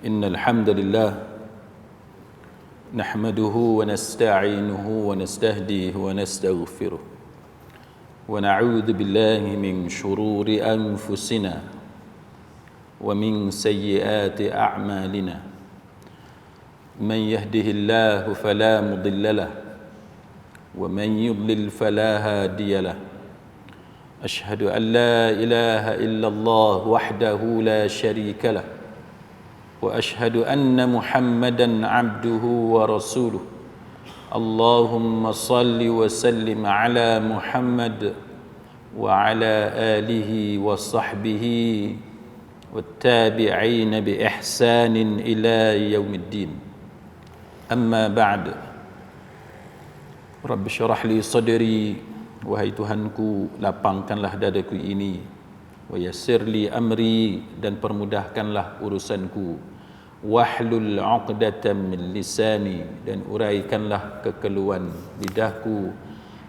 إن الحمد لله نحمده ونستعينه ونستهديه ونستغفره ونعوذ بالله من شرور أنفسنا ومن سيئات أعمالنا من يهده الله فلا مضل له ومن يضلل فلا هادي له أشهد أن لا إله إلا الله وحده لا شريك له وأشهد أن محمدا عبده ورسوله اللهم صل وسلم على محمد وعلى آله وصحبه والتابعين بإحسان إلى يوم الدين أما بعد رب اشرح لي صدري wahai Tuhanku lapangkanlah dadaku ini wa yassir li amri dan permudahkanlah urusanku wahlul 'uqdatam min lisani dan uraikanlah kekeluhan lidahku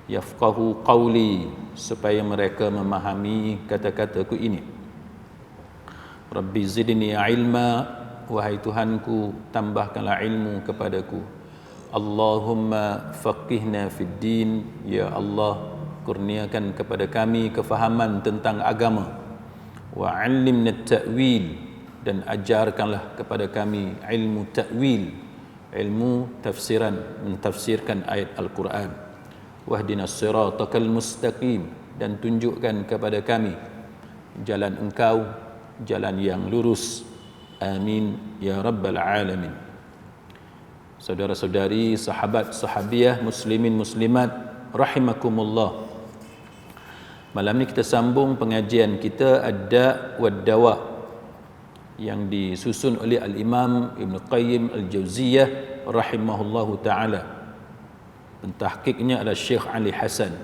yafqahu qawli supaya mereka memahami kata-kataku ini. Rabbi zidni ilma, wahai Tuhanku tambahkanlah ilmu kepadaku. Allahumma faqihna fid din, ya Allah kurniakan kepada kami kefahaman tentang agama. Wa 'allimna at-ta'wil, dan ajarkanlah kepada kami ilmu ta'wil, ilmu tafsiran, mentafsirkan ayat Al-Quran. Wahdinas siratal mustaqim, dan tunjukkan kepada kami jalan Engkau, jalan yang lurus. Amin ya rabbal alamin. Saudara-saudari, sahabat sahabiah, muslimin muslimat rahimakumullah. Malam ni kita sambung pengajian kita Ad-Da' wad-Dawa' yang disusun oleh Al-Imam Ibn Qayyim Al-Jauziyah rahimahullahu ta'ala. Pentahqiqnya adalah Syekh Ali Hasan.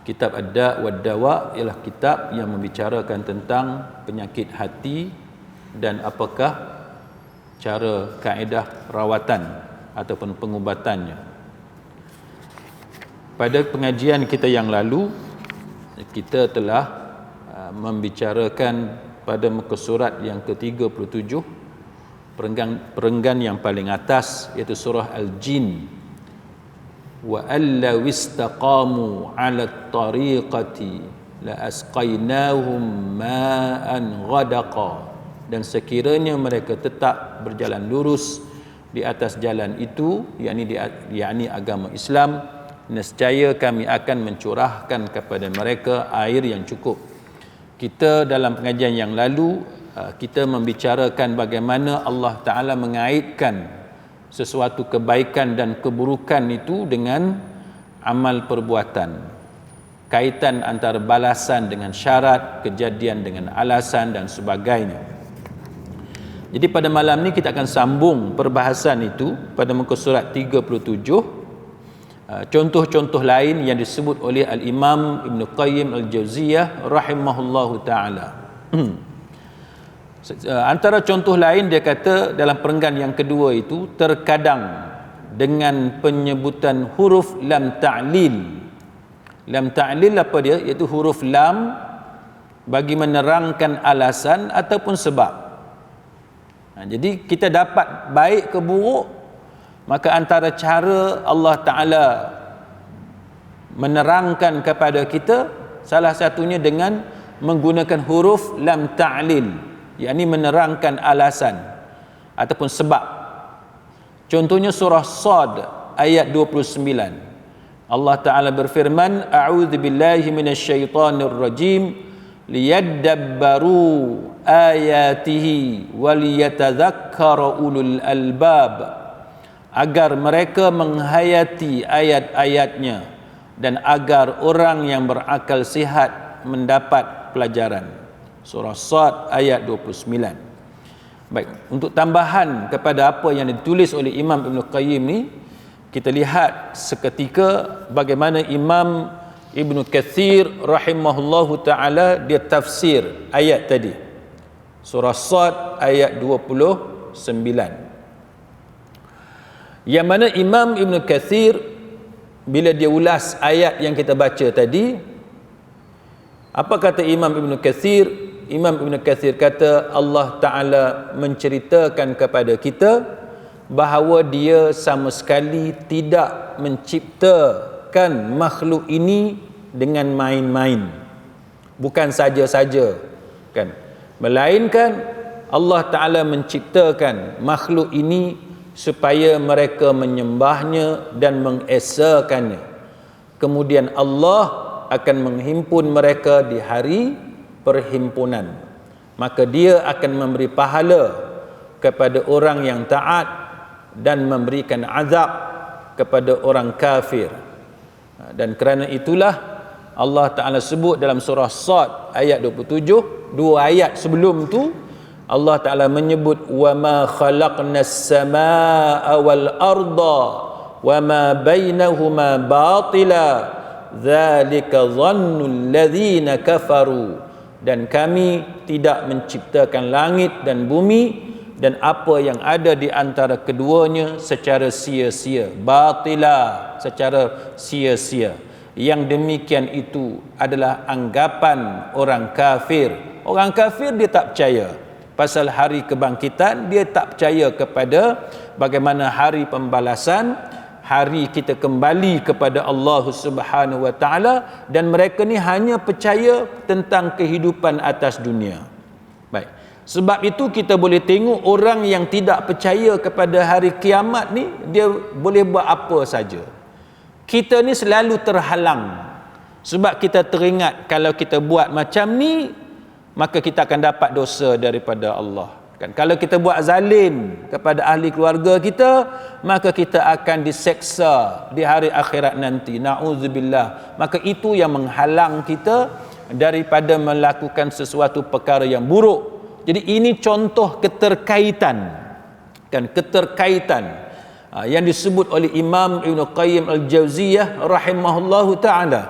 Kitab Ad-Da' wad-Dawa' ialah kitab yang membicarakan tentang penyakit hati dan apakah cara kaedah rawatan ataupun pengubatannya. Pada pengajian kita yang lalu, kita telah membicarakan pada muka surat yang ke-37, perenggan yang paling atas, iaitu surah Al-Jin. Wa alla wistaqamu 'ala tariqati la asqainahum ma'an ghadaqa. Dan sekiranya mereka tetap berjalan lurus di atas jalan itu, yakni agama Islam, nescaya kami akan mencurahkan kepada mereka air yang cukup. Kita dalam pengajian yang lalu kita membicarakan bagaimana Allah Ta'ala mengaitkan sesuatu kebaikan dan keburukan itu dengan amal perbuatan. Kaitan antara balasan dengan syarat, kejadian dengan alasan dan sebagainya. Jadi pada malam ni kita akan sambung perbahasan itu pada muka surat 37. Contoh-contoh lain yang disebut oleh Al-Imam Ibn Qayyim Al-Jauziyah rahimahullahu ta'ala. Antara contoh lain dia kata dalam perenggan yang kedua itu, terkadang dengan penyebutan huruf lam ta'lil. Lam ta'lil apa dia? Iaitu huruf lam bagi menerangkan alasan ataupun sebab. Jadi kita dapat baik ke buruk, maka antara cara Allah Ta'ala menerangkan kepada kita, salah satunya dengan menggunakan huruf lam ta'lil, yakni menerangkan alasan ataupun sebab. Contohnya surah Sad ayat 29. Allah Ta'ala berfirman, a'udzu billahi minasyaitonir rajim liyadabbaru ayatihi waliyatadzakkara ulul albab, agar mereka menghayati ayat-ayatnya dan agar orang yang berakal sihat mendapat pelajaran. Surah Sad ayat 29. Baik, untuk tambahan kepada apa yang ditulis oleh Imam Ibn Qayyim ni, kita lihat seketika bagaimana Imam Ibn Kathir rahimahullahu ta'ala dia tafsir ayat tadi, surah Sad ayat 29, yang mana Imam Ibn Kathir bila dia ulas ayat yang kita baca tadi, apa kata Imam Ibn Kathir? Imam Ibn Kathir kata Allah Ta'ala menceritakan kepada kita bahawa dia sama sekali tidak menciptakan makhluk ini dengan main-main, bukan saja-saja kan, melainkan Allah Ta'ala menciptakan makhluk ini supaya mereka menyembahnya dan mengesakannya. Kemudian Allah akan menghimpun mereka di hari perhimpunan, maka dia akan memberi pahala kepada orang yang taat dan memberikan azab kepada orang kafir. Dan kerana itulah Allah Ta'ala sebut dalam surah Sad ayat 27, dua ayat sebelum tu Allah Ta'ala menyebut wa ma khalaqnas samaa'a wal arda wa ma bainahuma batila dzalika dhannul ladzina kafaru, dan kami tidak menciptakan langit dan bumi dan apa yang ada di antara keduanya secara sia-sia, batila, secara sia-sia. Yang demikian itu adalah anggapan orang kafir. Orang kafir dia tak percaya pasal hari kebangkitan, dia tak percaya kepada bagaimana hari pembalasan, hari kita kembali kepada Allah Subhanahu wa taala, dan mereka ni hanya percaya tentang kehidupan atas dunia. Baik. Sebab itu kita boleh tengok orang yang tidak percaya kepada hari kiamat ni, dia boleh buat apa saja. Kita ni selalu terhalang sebab kita teringat kalau kita buat macam ni maka kita akan dapat dosa daripada Allah. Kan, kalau kita buat zalim kepada ahli keluarga kita, maka kita akan diseksa di hari akhirat nanti, na'udzubillah. Maka itu yang menghalang kita daripada melakukan sesuatu perkara yang buruk. Jadi ini contoh keterkaitan, kan, keterkaitan yang disebut oleh Imam Ibn Qayyim Al-Jauziyah rahimahullahu ta'ala.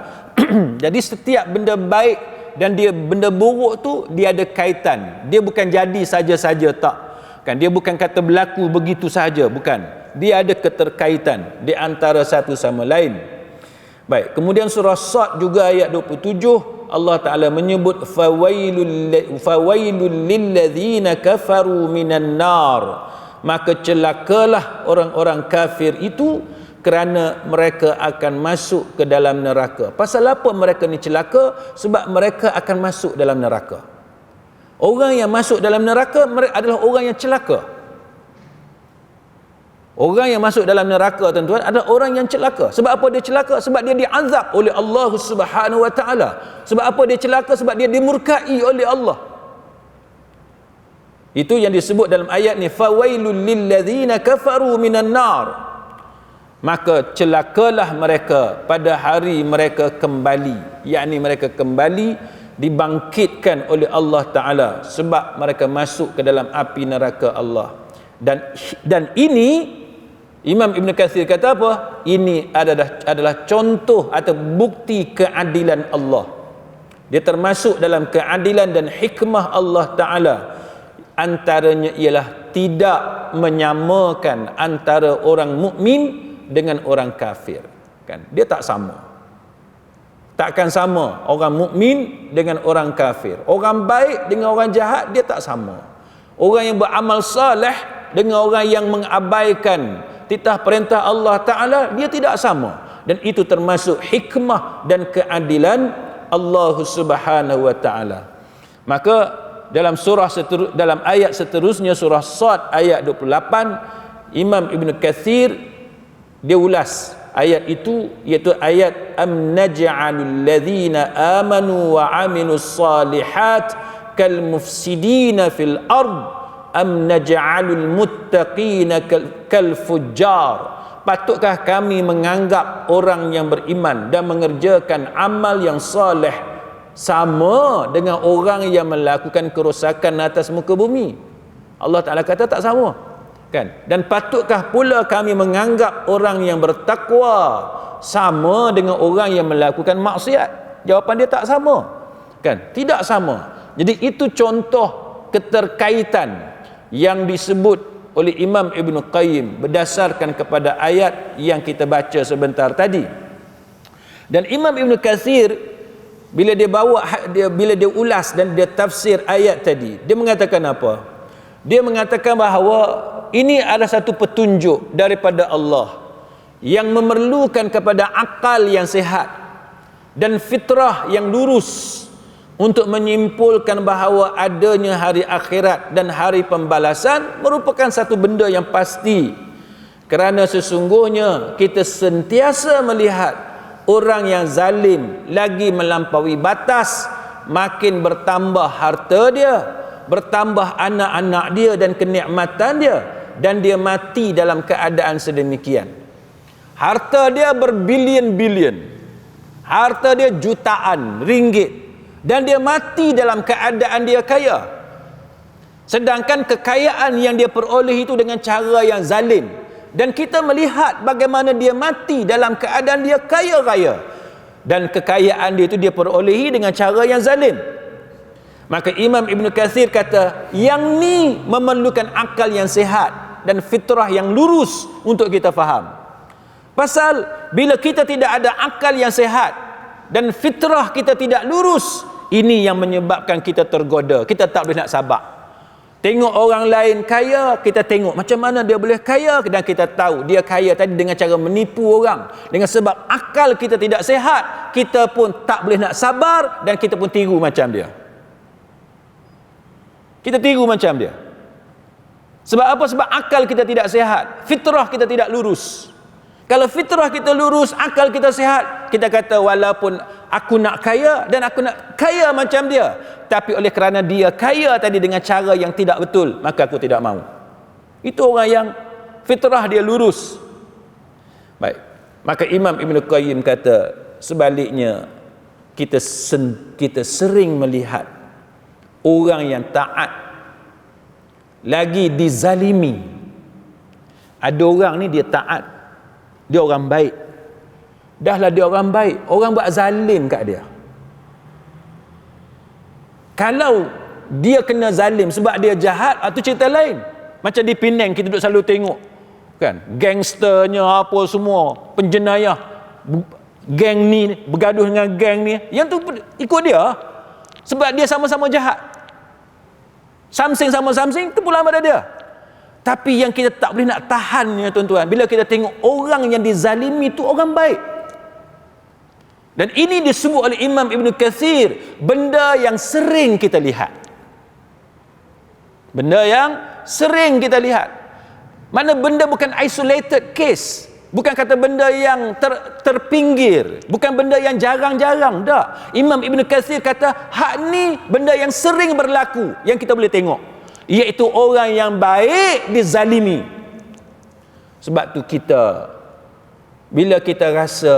Jadi setiap benda baik dan dia benda buruk tu dia ada kaitan. Dia bukan jadi saja-saja, tak. Kan, dia bukan kata berlaku begitu saja, bukan. Dia ada keterkaitan di antara satu sama lain. Baik, kemudian surah Sad juga ayat 27 Allah Taala menyebut fawailul lilladzina kafaru minan nar. Maka celakalah orang-orang kafir itu kerana mereka akan masuk ke dalam neraka. Pasal apa mereka ni celaka? Sebab mereka akan masuk dalam neraka. Orang yang masuk dalam neraka adalah orang yang celaka. Orang yang masuk dalam neraka, tuan-tuan, adalah orang yang celaka. Sebab apa dia celaka? Sebab dia diazab oleh Allah Subhanahu wa taala. Sebab apa dia celaka? Sebab dia dimurkai oleh Allah. Itu yang disebut dalam ayat ni, fawailul lilladzina kafaru minan nar. Maka celakalah mereka pada hari mereka kembali, yakni mereka kembali dibangkitkan oleh Allah Ta'ala sebab mereka masuk ke dalam api neraka Allah. Dan ini Imam Ibn Kathir kata apa? Ini adalah contoh atau bukti keadilan Allah. Dia termasuk dalam keadilan dan hikmah Allah Ta'ala. Antaranya ialah tidak menyamakan antara orang mukmin dengan orang kafir, kan, dia tak sama, takkan sama orang mukmin dengan orang kafir, orang baik dengan orang jahat, dia tak sama, orang yang beramal saleh dengan orang yang mengabaikan titah perintah Allah Ta'ala, dia tidak sama. Dan itu termasuk hikmah dan keadilan Allah Subhanahu wa Ta'ala. Maka dalam dalam ayat seterusnya surah Sad ayat 28, Imam Ibn Kathir dia ulas ayat itu, iaitu ayat am naj'alul ladzina amanu wa amilus salihat kal mufsidina fil ard am naj'alul muttaqina kal fujjar. Patutkah kami menganggap orang yang beriman dan mengerjakan amal yang saleh sama dengan orang yang melakukan kerosakan atas muka bumi? Allah Ta'ala kata tak sama. Kan? Dan patutkah pula kami menganggap orang yang bertakwa sama dengan orang yang melakukan maksiat? Jawapan dia tak sama. Kan? Tidak sama. Jadi itu contoh keterkaitan yang disebut oleh Imam Ibn Qayyim berdasarkan kepada ayat yang kita baca sebentar tadi. Dan Imam Ibn Kathir bila dia ulas dan dia tafsir ayat tadi, dia mengatakan apa? Dia mengatakan bahawa ini adalah satu petunjuk daripada Allah yang memerlukan kepada akal yang sihat dan fitrah yang lurus untuk menyimpulkan bahawa adanya hari akhirat dan hari pembalasan merupakan satu benda yang pasti. Kerana sesungguhnya kita sentiasa melihat orang yang zalim lagi melampaui batas, makin bertambah harta dia, bertambah anak-anak dia dan kenikmatan dia, dan dia mati dalam keadaan sedemikian. Harta dia berbilion-bilion, harta dia jutaan ringgit, dan dia mati dalam keadaan dia kaya. Sedangkan kekayaan yang dia peroleh itu dengan cara yang zalim, dan kita melihat bagaimana dia mati dalam keadaan dia kaya raya, dan kekayaan dia itu dia perolehi dengan cara yang zalim. Maka Imam Ibn Kathir kata, yang ni memerlukan akal yang sihat dan fitrah yang lurus untuk kita faham. Pasal bila kita tidak ada akal yang sihat dan fitrah kita tidak lurus, ini yang menyebabkan kita tergoda, kita tak boleh nak sabar. Tengok orang lain kaya, kita tengok macam mana dia boleh kaya, dan kita tahu dia kaya tadi dengan cara menipu orang. Dengan sebab akal kita tidak sihat, kita pun tak boleh nak sabar, dan kita pun tiru macam dia. Kita tiru macam dia. Sebab apa? Sebab akal kita tidak sihat, fitrah kita tidak lurus. Kalau fitrah kita lurus, akal kita sihat, kita kata walaupun aku nak kaya dan aku nak kaya macam dia, tapi oleh kerana dia kaya tadi dengan cara yang tidak betul, maka aku tidak mahu. Itu orang yang fitrah dia lurus. Baik. Maka Imam Ibn Qayyim kata sebaliknya, kita sering melihat orang yang taat lagi dizalimi. Ada orang ni dia taat, dia orang baik, dahlah dia orang baik, orang buat zalim kat dia. Kalau dia kena zalim sebab dia jahat, itu cerita lain. Macam di Penang kita duduk selalu tengok kan, gangsternya apa semua, penjenayah, geng ni bergaduh dengan geng ni, yang tu ikut dia sebab dia sama-sama jahat. Samsing sama samsing, tu pula pada dia. Tapi yang kita tak boleh nak tahannya tuan-tuan, bila kita tengok orang yang dizalimi itu orang baik. Dan ini disebut oleh Imam Ibn Kathir, benda yang sering kita lihat. Benda yang sering kita lihat. Mana benda bukan isolated case, bukan kata benda yang terpinggir, bukan benda yang jarang-jarang, tak. Imam Ibn Kathir kata hak ni benda yang sering berlaku, yang kita boleh tengok, iaitu orang yang baik dizalimi. Sebab tu kita, bila kita rasa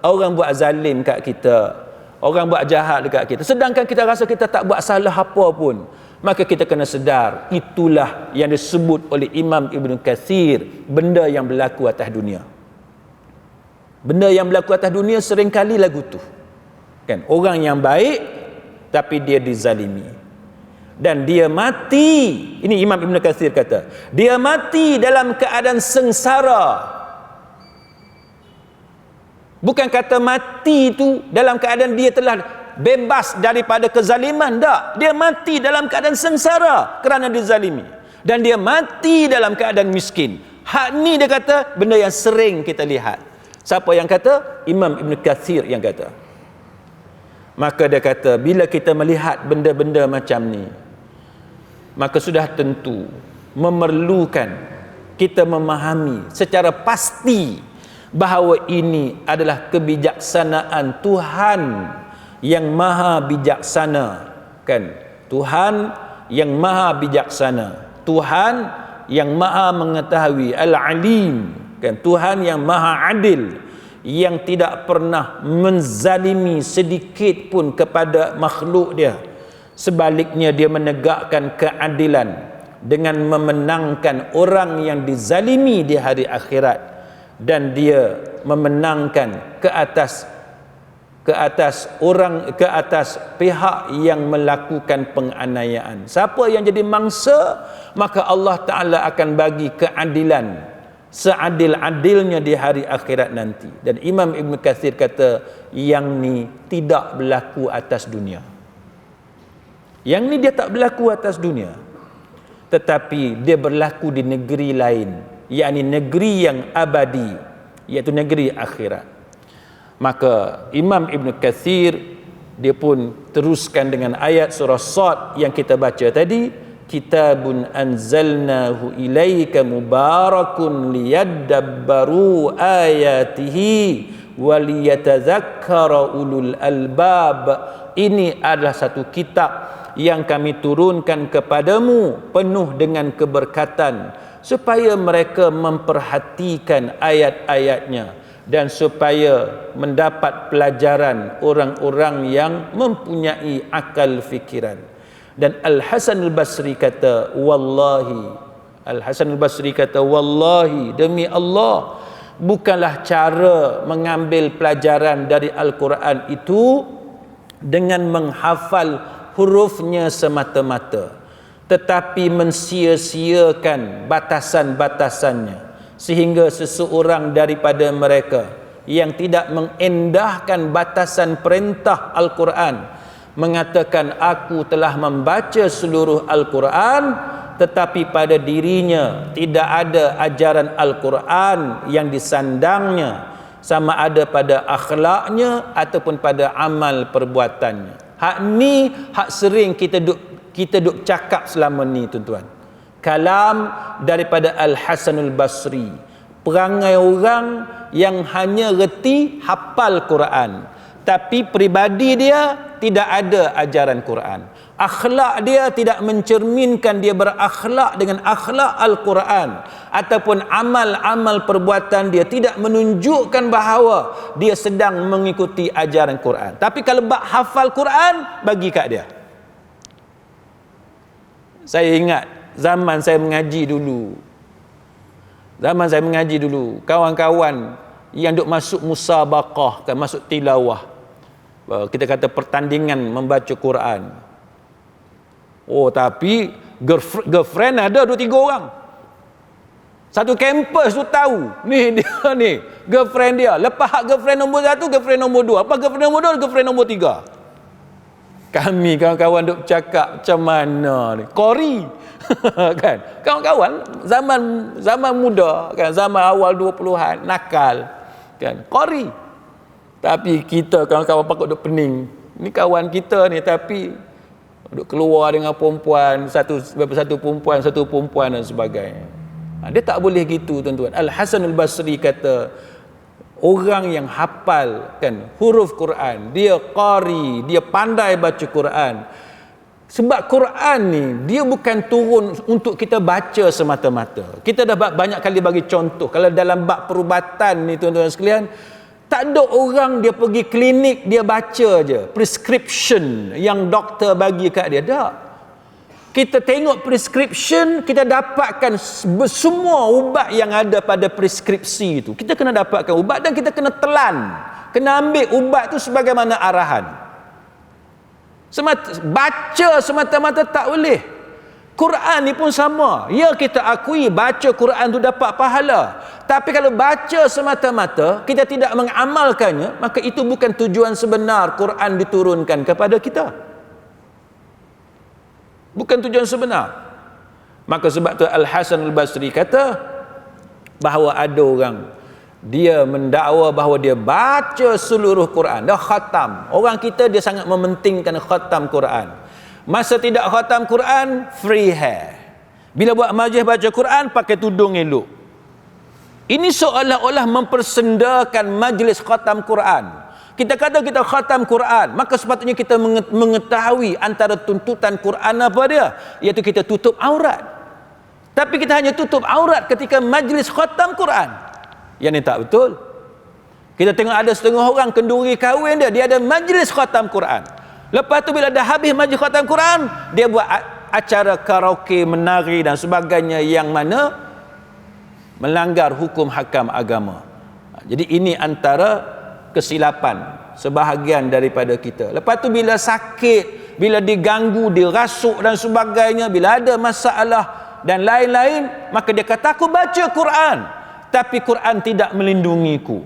orang buat zalim kat kita, orang buat jahat dekat kita, sedangkan kita rasa kita tak buat salah apa pun, maka kita kena sedar, itulah yang disebut oleh Imam Ibn Kathir, benda yang berlaku atas dunia. Benda yang berlaku atas dunia seringkali lagu tu kan, orang yang baik tapi dia dizalimi dan dia mati. Ini Imam Ibn Kathir kata, dia mati dalam keadaan sengsara. Bukan kata mati itu dalam keadaan dia telah bebas daripada kezaliman, tak. Dia mati dalam keadaan sengsara kerana dizalimi, dan dia mati dalam keadaan miskin. Hak ni dia kata benda yang sering kita lihat. Siapa yang kata? Imam Ibn Kathir yang kata. Maka dia kata, bila kita melihat benda-benda macam ni, maka sudah tentu memerlukan kita memahami secara pasti bahawa ini adalah kebijaksanaan Tuhan yang maha bijaksana, kan? Tuhan yang maha bijaksana, Tuhan yang maha mengetahui, Al-Alim, kan? Tuhan yang maha adil, yang tidak pernah menzalimi sedikit pun kepada makhluk dia. Sebaliknya dia menegakkan keadilan dengan memenangkan orang yang dizalimi di hari akhirat, dan dia memenangkan ke atas pihak yang melakukan penganiayaan. Siapa yang jadi mangsa, maka Allah Ta'ala akan bagi keadilan seadil-adilnya di hari akhirat nanti. Dan Imam Ibn Katsir kata yang ni tidak berlaku atas dunia. Yang ni dia tak berlaku atas dunia, tetapi dia berlaku di negeri lain, yakni negeri yang abadi, iaitu negeri akhirat. Maka Imam Ibn Katsir dia pun teruskan dengan ayat surah Sad yang kita baca tadi, kitabun anzalnahu ilaika mubarakun liyadabbaru ayatihi waliyatadzakkara ulul albab. Ini adalah satu kitab yang kami turunkan kepadamu penuh dengan keberkatan supaya mereka memperhatikan ayat-ayatnya dan supaya mendapat pelajaran orang-orang yang mempunyai akal fikiran. Dan Al-Hasan Al-Basri kata wallahi, Al-Hasan Al-Basri kata wallahi, demi Allah, bukanlah cara mengambil pelajaran dari Al-Quran itu dengan menghafal hurufnya semata-mata, tetapi mensia-siakan batasan-batasannya, sehingga seseorang daripada mereka yang tidak mengendahkan batasan perintah Al-Quran mengatakan aku telah membaca seluruh Al-Quran, tetapi pada dirinya tidak ada ajaran Al-Quran yang disandangnya, sama ada pada akhlaknya ataupun pada amal perbuatannya. Hak ni hak sering kita duk cakap selama ni, tuan-tuan. Kalam daripada Al-Hasan Al-Basri, perangai orang yang hanya reti hafal Quran, tapi peribadi dia tidak ada ajaran Quran. Akhlak dia tidak mencerminkan dia berakhlak dengan akhlak Al-Quran, ataupun amal-amal perbuatan dia tidak menunjukkan bahawa dia sedang mengikuti ajaran Quran. Tapi kalau bab hafal Quran, bagi kat dia. Saya ingat zaman saya mengaji dulu, kawan-kawan yang duk masuk musabaqah, kan, masuk tilawah, kita kata pertandingan membaca Quran. Oh, tapi girlfriend ada 2-3 orang. Satu kampus tu tahu, ni dia ni girlfriend dia. Lepas girlfriend nombor 1, girlfriend nombor 2. Apa girlfriend nombor 2, girlfriend nombor 3. Kami kawan-kawan duk cakap macam mana ni? Kori. Kan? Kawan-kawan zaman muda, kan, zaman awal 20-an, nakal. Kan? Kori. Tapi kita kawan-kawan pakut duk pening. Ni kawan kita ni, tapi duk keluar dengan perempuan, satu perempuan dan sebagainya. Dia tak boleh gitu, tuan-tuan. Al-Hasan Al-Basri kata orang yang hafal, kan, huruf Quran, dia qari, dia pandai baca Quran. Sebab Quran ni dia bukan turun untuk kita baca semata-mata. Kita dah banyak kali bagi contoh. Kalau dalam bab perubatan ni, tuan-tuan sekalian, tak ada orang dia pergi klinik dia baca je prescription yang doktor bagi kat dia. Tak. Kita tengok prescription, kita dapatkan semua ubat yang ada pada preskripsi itu. Kita kena dapatkan ubat dan kita kena telan. Kena ambil ubat tu sebagaimana arahan. Baca semata-mata tak boleh. Quran ni pun sama. Ya, kita akui baca Quran tu dapat pahala. Tapi kalau baca semata-mata, kita tidak mengamalkannya, maka itu bukan tujuan sebenar Quran diturunkan kepada kita. Bukan tujuan sebenar. Maka sebab tu Al-Hasan Al-Basri kata bahawa ada orang dia mendakwa bahawa dia baca seluruh Quran, dah khatam. Orang kita dia sangat mementingkan khatam Quran. Masa tidak khatam Quran, free hair. Bila buat majlis baca Quran, pakai tudung elok. Ini seolah-olah mempersendakan majlis khatam Quran. Kita kata kita khatam Quran, maka sepatutnya kita mengetahui antara tuntutan Quran apa dia, iaitu kita tutup aurat. Tapi kita hanya tutup aurat ketika majlis khatam Quran. Yang ini tak betul. Kita tengok ada setengah orang kenduri kahwin dia ada majlis khatam Quran. Lepas tu bila dah habis majlis khatam Quran, dia buat acara karaoke, menari dan sebagainya yang mana melanggar hukum hakam agama. Jadi ini antara kesilapan sebahagian daripada kita. Lepas tu bila sakit, bila diganggu, dirasuk dan sebagainya, bila ada masalah dan lain-lain, maka dia kata aku baca Quran. tapi Quran tidak melindungiku.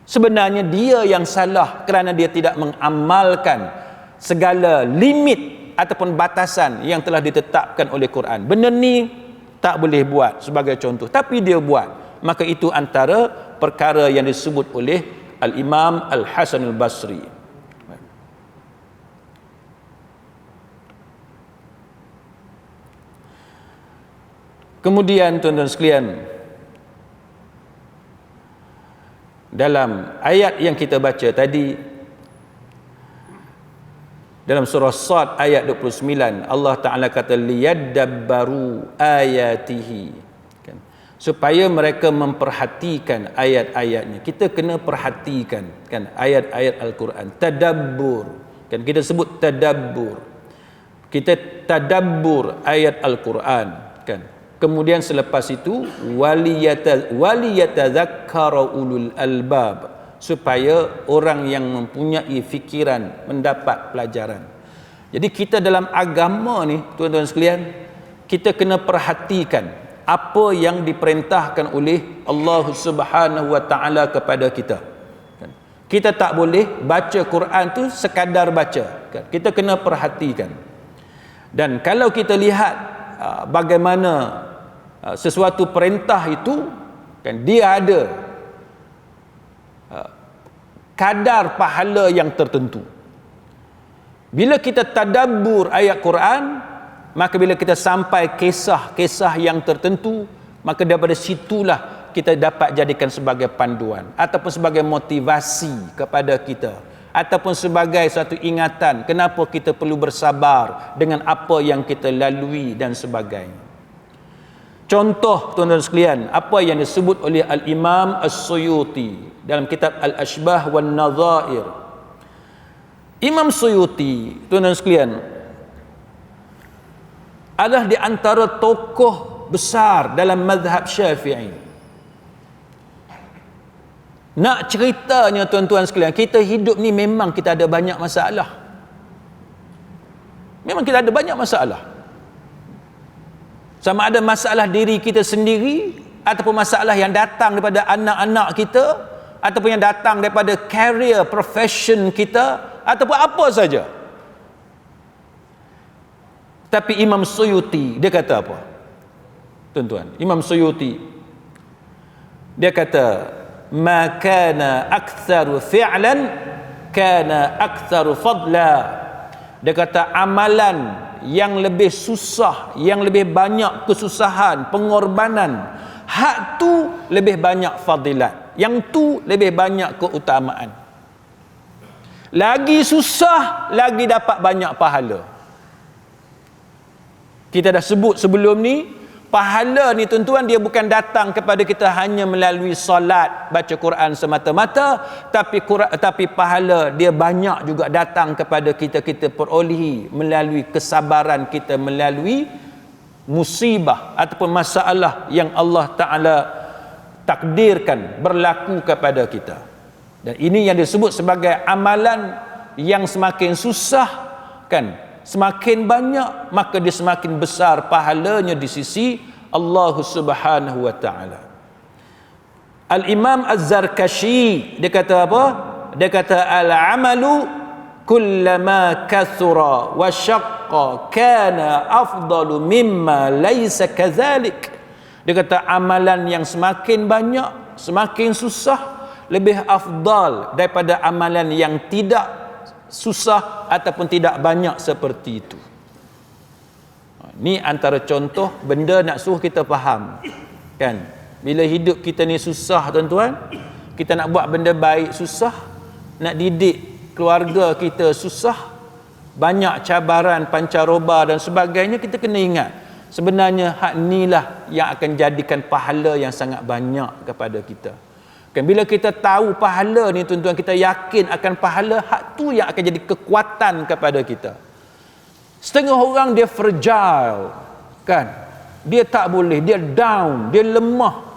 Sebenarnya dia yang salah kerana dia tidak mengamalkan segala limit ataupun batasan yang telah ditetapkan oleh Quran. Benda ni tak boleh buat sebagai contoh, tapi dia buat. Maka itu antara perkara yang disebut oleh Al-Imam Al-Hasan Al-Basri. Kemudian tuan-tuan sekalian, dalam ayat yang kita baca tadi, dalam surah Sad ayat 29, Allah Ta'ala kata liyadabbaru ayatihi, kan? Supaya mereka memperhatikan ayat-ayatnya. Kita kena perhatikan, kan, ayat-ayat Al-Quran. Tadabbur, kan, kita sebut tadabbur. Kita tadabbur ayat Al-Quran, kan. Kemudian selepas itu waliyatadzakkara ulul albab, supaya orang yang mempunyai fikiran mendapat pelajaran. Jadi kita dalam agama ni tuan-tuan sekalian, kita kena perhatikan apa yang diperintahkan oleh Allah Subhanahu wa taala kepada kita. Kita tak boleh baca Quran tu sekadar baca, kan? Kita kena perhatikan. Dan kalau kita lihat bagaimana sesuatu perintah itu, kan, dia ada kadar pahala yang tertentu. Bila kita tadabbur ayat Quran, maka bila kita sampai kisah-kisah yang tertentu, maka daripada situlah kita dapat jadikan sebagai panduan ataupun sebagai motivasi kepada kita, ataupun sebagai satu ingatan kenapa kita perlu bersabar dengan apa yang kita lalui dan sebagainya. Contoh tuan-tuan sekalian, apa yang disebut oleh Al-Imam As-Suyuti dalam kitab Al-Ashbah wan Nadhair. Imam Suyuti, tuan-tuan sekalian, adalah di antara tokoh besar dalam mazhab Syafi'i. Nak ceritanya tuan-tuan sekalian, kita hidup ni memang kita ada banyak masalah. Memang kita ada banyak masalah. Sama ada masalah diri kita sendiri, ataupun masalah yang datang daripada anak-anak kita, ataupun yang datang daripada career, profession kita, ataupun apa saja. Tapi Imam Suyuti, dia kata apa? Tuan-tuan, Imam Suyuti, dia kata, ma kana aktsaru fi'lan kana aktsaru fadla. Dia kata amalan yang lebih susah, yang lebih banyak kesusahan, pengorbanan, hak tu lebih banyak fadilat, yang tu lebih banyak keutamaan. Lagi susah, lagi dapat banyak pahala. Kita dah sebut sebelum ni, pahala ni tuan-tuan, dia bukan datang kepada kita hanya melalui solat, baca Quran semata-mata, tapi pahala dia banyak juga datang kepada kita perolehi melalui kesabaran kita, melalui musibah ataupun masalah yang Allah Ta'ala takdirkan berlaku kepada kita. Dan ini yang disebut sebagai amalan yang semakin susah, kan, semakin banyak, maka dia semakin besar pahalanya di sisi Allah Subhanahu wa ta'ala. Al-Imam Az-Zarkashi, dia kata apa? Dia kata al-amalu kullama kathura wa syaqqa kana afdalu mimma laysa kadzalik. Dia kata amalan yang semakin banyak, semakin susah, lebih afdal daripada amalan yang tidak susah ataupun tidak banyak seperti itu. Ni antara contoh benda nak suruh kita faham, kan? Bila hidup kita ni susah tuan-tuan, kita nak buat benda baik susah, nak didik keluarga kita susah, banyak cabaran, pancaroba dan sebagainya, kita kena ingat sebenarnya hak inilah yang akan jadikan pahala yang sangat banyak kepada kita. Kan, bila kita tahu pahala ni tuan-tuan, kita yakin akan pahala, hak tu yang akan jadi kekuatan kepada kita. Setengah orang dia fragile, kan, dia tak boleh, dia down, dia lemah.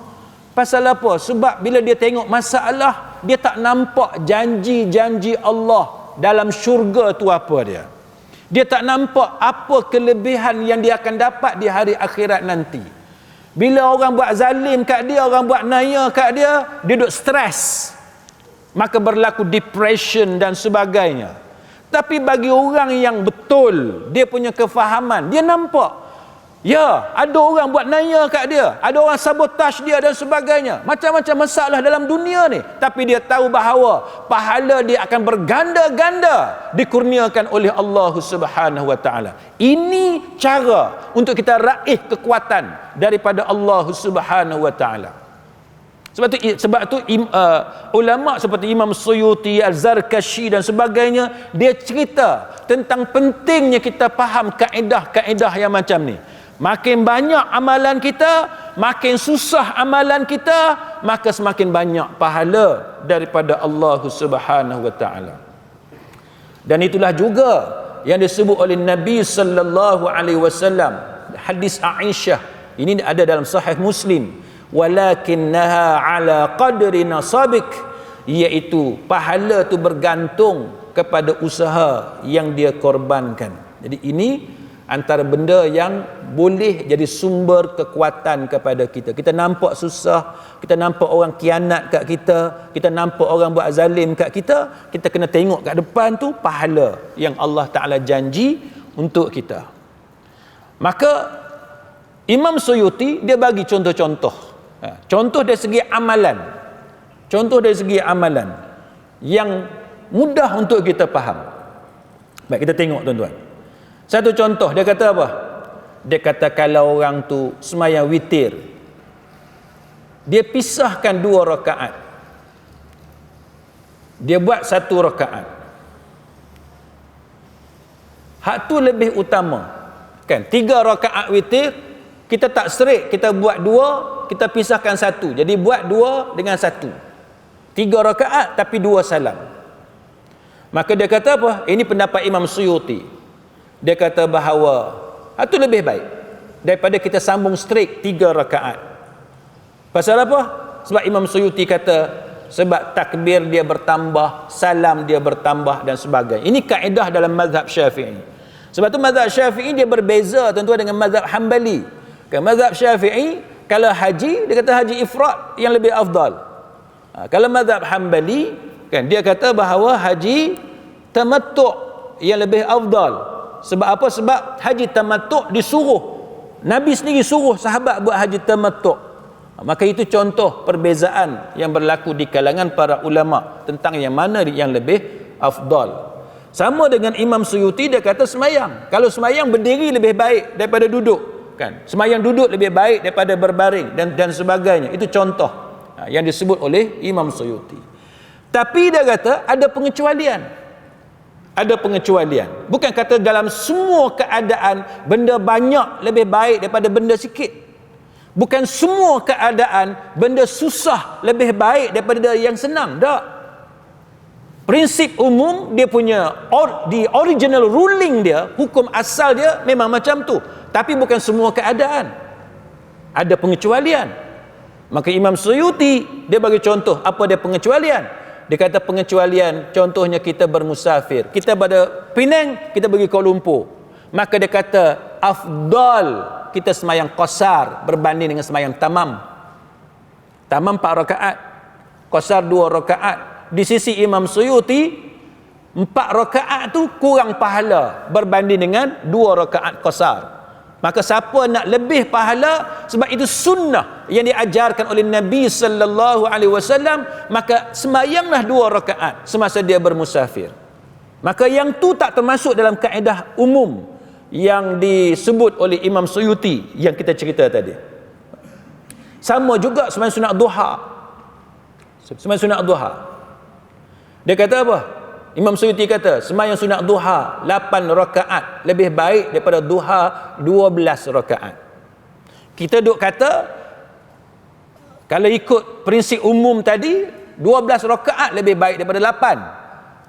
Pasal apa? Sebab bila dia tengok masalah, dia tak nampak janji-janji Allah dalam syurga tu apa dia. Dia tak nampak apa kelebihan yang dia akan dapat di hari akhirat nanti. Bila orang buat zalim kat dia, orang buat naya kat dia, dia duduk stres. Maka berlaku depression dan sebagainya. Tapi bagi orang yang betul, dia punya kefahaman, dia nampak, ya, ada orang buat naya kat dia, ada orang sabotaj dia dan sebagainya, macam-macam masalah dalam dunia ni, tapi dia tahu bahawa pahala dia akan berganda-ganda dikurniakan oleh Allah Subhanahu wa taala. Ini cara untuk kita raih kekuatan daripada Allah Subhanahu wa taala. Sebab tu ulama seperti Imam Suyuti, Az-Zarkashi dan sebagainya, dia cerita tentang pentingnya kita faham kaedah-kaedah yang macam ni. Makin banyak amalan kita, makin susah amalan kita, maka semakin banyak pahala daripada Allah Subhanahu wa taala. Dan itulah juga yang disebut oleh Nabi sallallahu alaihi wasallam, hadis Aisyah. Ini ada dalam Sahih Muslim. Walakinnaha ala qadri nasabik, iaitu pahala tu bergantung kepada usaha yang dia korbankan. Jadi ini antara benda yang boleh jadi sumber kekuatan kepada kita. Kita nampak susah, kita nampak orang kianat kat kita, kita nampak orang buat zalim kat kita, kita kena tengok kat depan tu pahala yang Allah Ta'ala janji untuk kita. Maka Imam Suyuti dia bagi contoh-contoh. Contoh dari segi amalan. Contoh dari segi amalan yang mudah untuk kita faham. Baik, kita tengok tuan-tuan. Satu contoh, dia kata apa? Dia kata kalau orang tu sembahyang witir, dia pisahkan 2 rakaat. Dia buat 1 rakaat. Hak tu lebih utama. Kan 3 rakaat witir, kita tak serik, kita buat 2, kita pisahkan 1. Jadi buat 2 dengan 1. 3 rakaat tapi 2 salam. Maka dia kata apa? Ini pendapat Imam Suyuti. Dia kata bahawa itu lebih baik daripada kita sambung straight 3 rakaat. Pasal apa? Sebab Imam Suyuti kata sebab takbir dia bertambah, salam dia bertambah dan sebagainya. Ini kaedah dalam mazhab Syafi'i. Sebab tu mazhab Syafi'i dia berbeza tuan-tuan dengan mazhab Hanbali. Kan mazhab Syafi'i kalau haji dia kata haji ifrad yang lebih afdal. Kalau mazhab Hanbali kan dia kata bahawa haji tamattu' yang lebih afdal. Sebab apa? Sebab haji tamattu' disuruh, Nabi sendiri suruh sahabat buat haji tamattu'. Maka itu contoh perbezaan yang berlaku di kalangan para ulama tentang yang mana yang lebih afdal. Sama dengan Imam Suyuti, dia kata semayang, kalau semayang berdiri lebih baik daripada duduk, kan? Semayang duduk lebih baik daripada berbaring dan sebagainya. Itu contoh yang disebut oleh Imam Suyuti. Tapi dia kata ada pengecualian. Ada pengecualian. Bukan kata dalam semua keadaan benda banyak lebih baik daripada benda sikit. Bukan semua keadaan benda susah lebih baik daripada yang senang. Tak. Prinsip umum dia punya the original ruling dia, hukum asal dia memang macam tu. Tapi bukan semua keadaan. Ada pengecualian. Maka Imam Suyuti dia bagi contoh apa dia pengecualian. Dia kata pengecualian, contohnya kita bermusafir. Kita pada Penang, kita pergi Kuala Lumpur. Maka dia kata afdal kita semayang qasar berbanding dengan semayang tamam. Tamam 4 rakaat, qasar 2 rakaat. Di sisi Imam Suyuti 4 rakaat tu kurang pahala berbanding dengan 2 rakaat qasar. Maka siapa nak lebih pahala, sebab itu sunnah yang diajarkan oleh Nabi sallallahu alaihi wasallam, maka sembayanglah 2 rakaat semasa dia bermusafir. Maka yang tu tak termasuk dalam kaedah umum yang disebut oleh Imam Suyuti yang kita cerita tadi. Sama juga sembahyang sunat duha. Sembahyang sunat duha. Dia kata apa? Imam Suyuti kata sembahyang sunat duha 8 rakaat lebih baik daripada duha 12 rakaat. Kita duk kata kalau ikut prinsip umum tadi 12 rakaat lebih baik daripada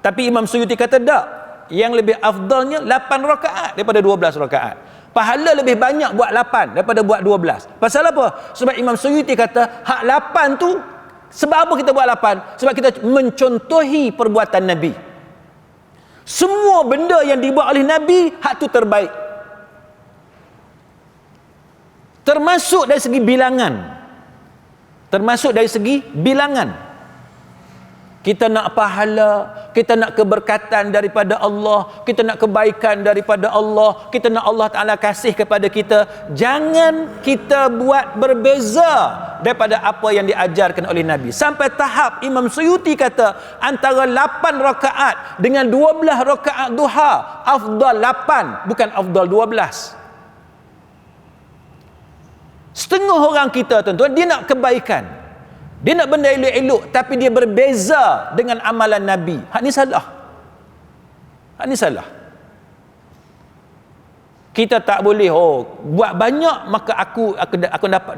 8. Tapi Imam Suyuti kata tak, yang lebih afdalnya 8 rakaat daripada 12 rakaat. Pahala lebih banyak buat 8 daripada buat 12. Pasal apa? Sebab Imam Suyuti kata hak 8 tu, sebab apa kita buat 8? Sebab kita mencontohi perbuatan Nabi. Semua benda yang dibuat oleh Nabi, hak tu terbaik. termasuk dari segi bilangan. Termasuk dari segi bilangan. Kita nak pahala, kita nak keberkatan daripada Allah, kita nak kebaikan daripada Allah, kita nak Allah Ta'ala kasih kepada kita. Jangan kita buat berbeza daripada apa yang diajarkan oleh Nabi. Sampai tahap Imam Suyuti kata, antara 8 rakaat dengan 12 rakaat duha, afdal 8, bukan afdal 12. Setengah orang kita, tuan-tuan, dia nak kebaikan, dia nak benda elok-elok, tapi dia berbeza dengan amalan Nabi. Hak ni salah. Hak ni salah. Kita tak boleh buat banyak maka aku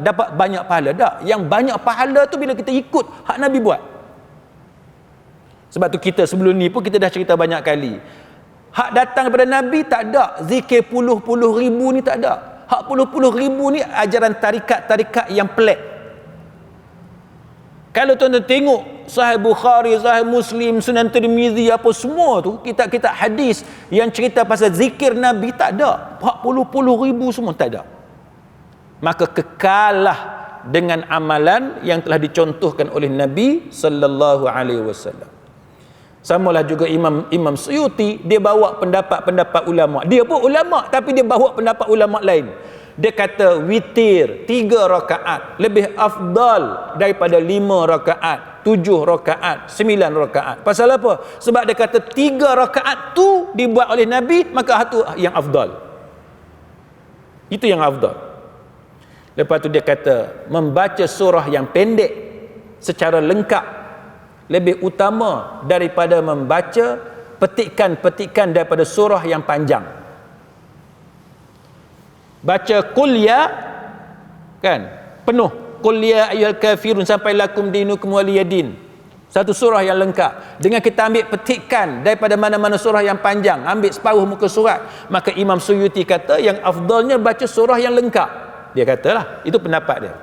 dapat banyak pahala. Tak. Yang banyak pahala tu bila kita ikut hak Nabi buat. Sebab tu kita sebelum ni pun kita dah cerita banyak kali. Hak datang daripada Nabi tak ada. Zikir puluh-puluh ribu ni tak ada. Hak puluh-puluh ribu ni ajaran tarikat-tarikat yang pelik. Kalau tuan-tuan tengok Sahih Bukhari, Sahih Muslim, Sunan Tirmizi, apa semua tu, kitab-kitab hadis yang cerita pasal zikir Nabi tak ada. Hak puluh-puluh ribu semua tak ada. Maka kekalah dengan amalan yang telah dicontohkan oleh Nabi sallallahu alaihi wasallam. Samalah juga Imam Suyuti, dia bawa pendapat-pendapat ulama. Dia pun ulama tapi dia bawa pendapat ulama lain. Dia kata witir 3 rakaat lebih afdal daripada 5 rakaat, 7 rakaat, 9 rakaat. Pasal apa? Sebab dia kata 3 rakaat tu dibuat oleh Nabi, maka itu yang afdal. Itu yang afdal. Lepas tu dia kata membaca surah yang pendek secara lengkap lebih utama daripada membaca petikan-petikan daripada surah yang panjang. Baca qul ya, kan, penuh, qul ya ayyuhal kafirun sampai lakum dinukum waliyadin, satu surah yang lengkap. Dengan kita ambil petikan daripada mana-mana surah yang panjang, ambil separuh muka surat, maka Imam Suyuti kata yang afdalnya baca surah yang lengkap. Dia katalah, itu pendapat dia.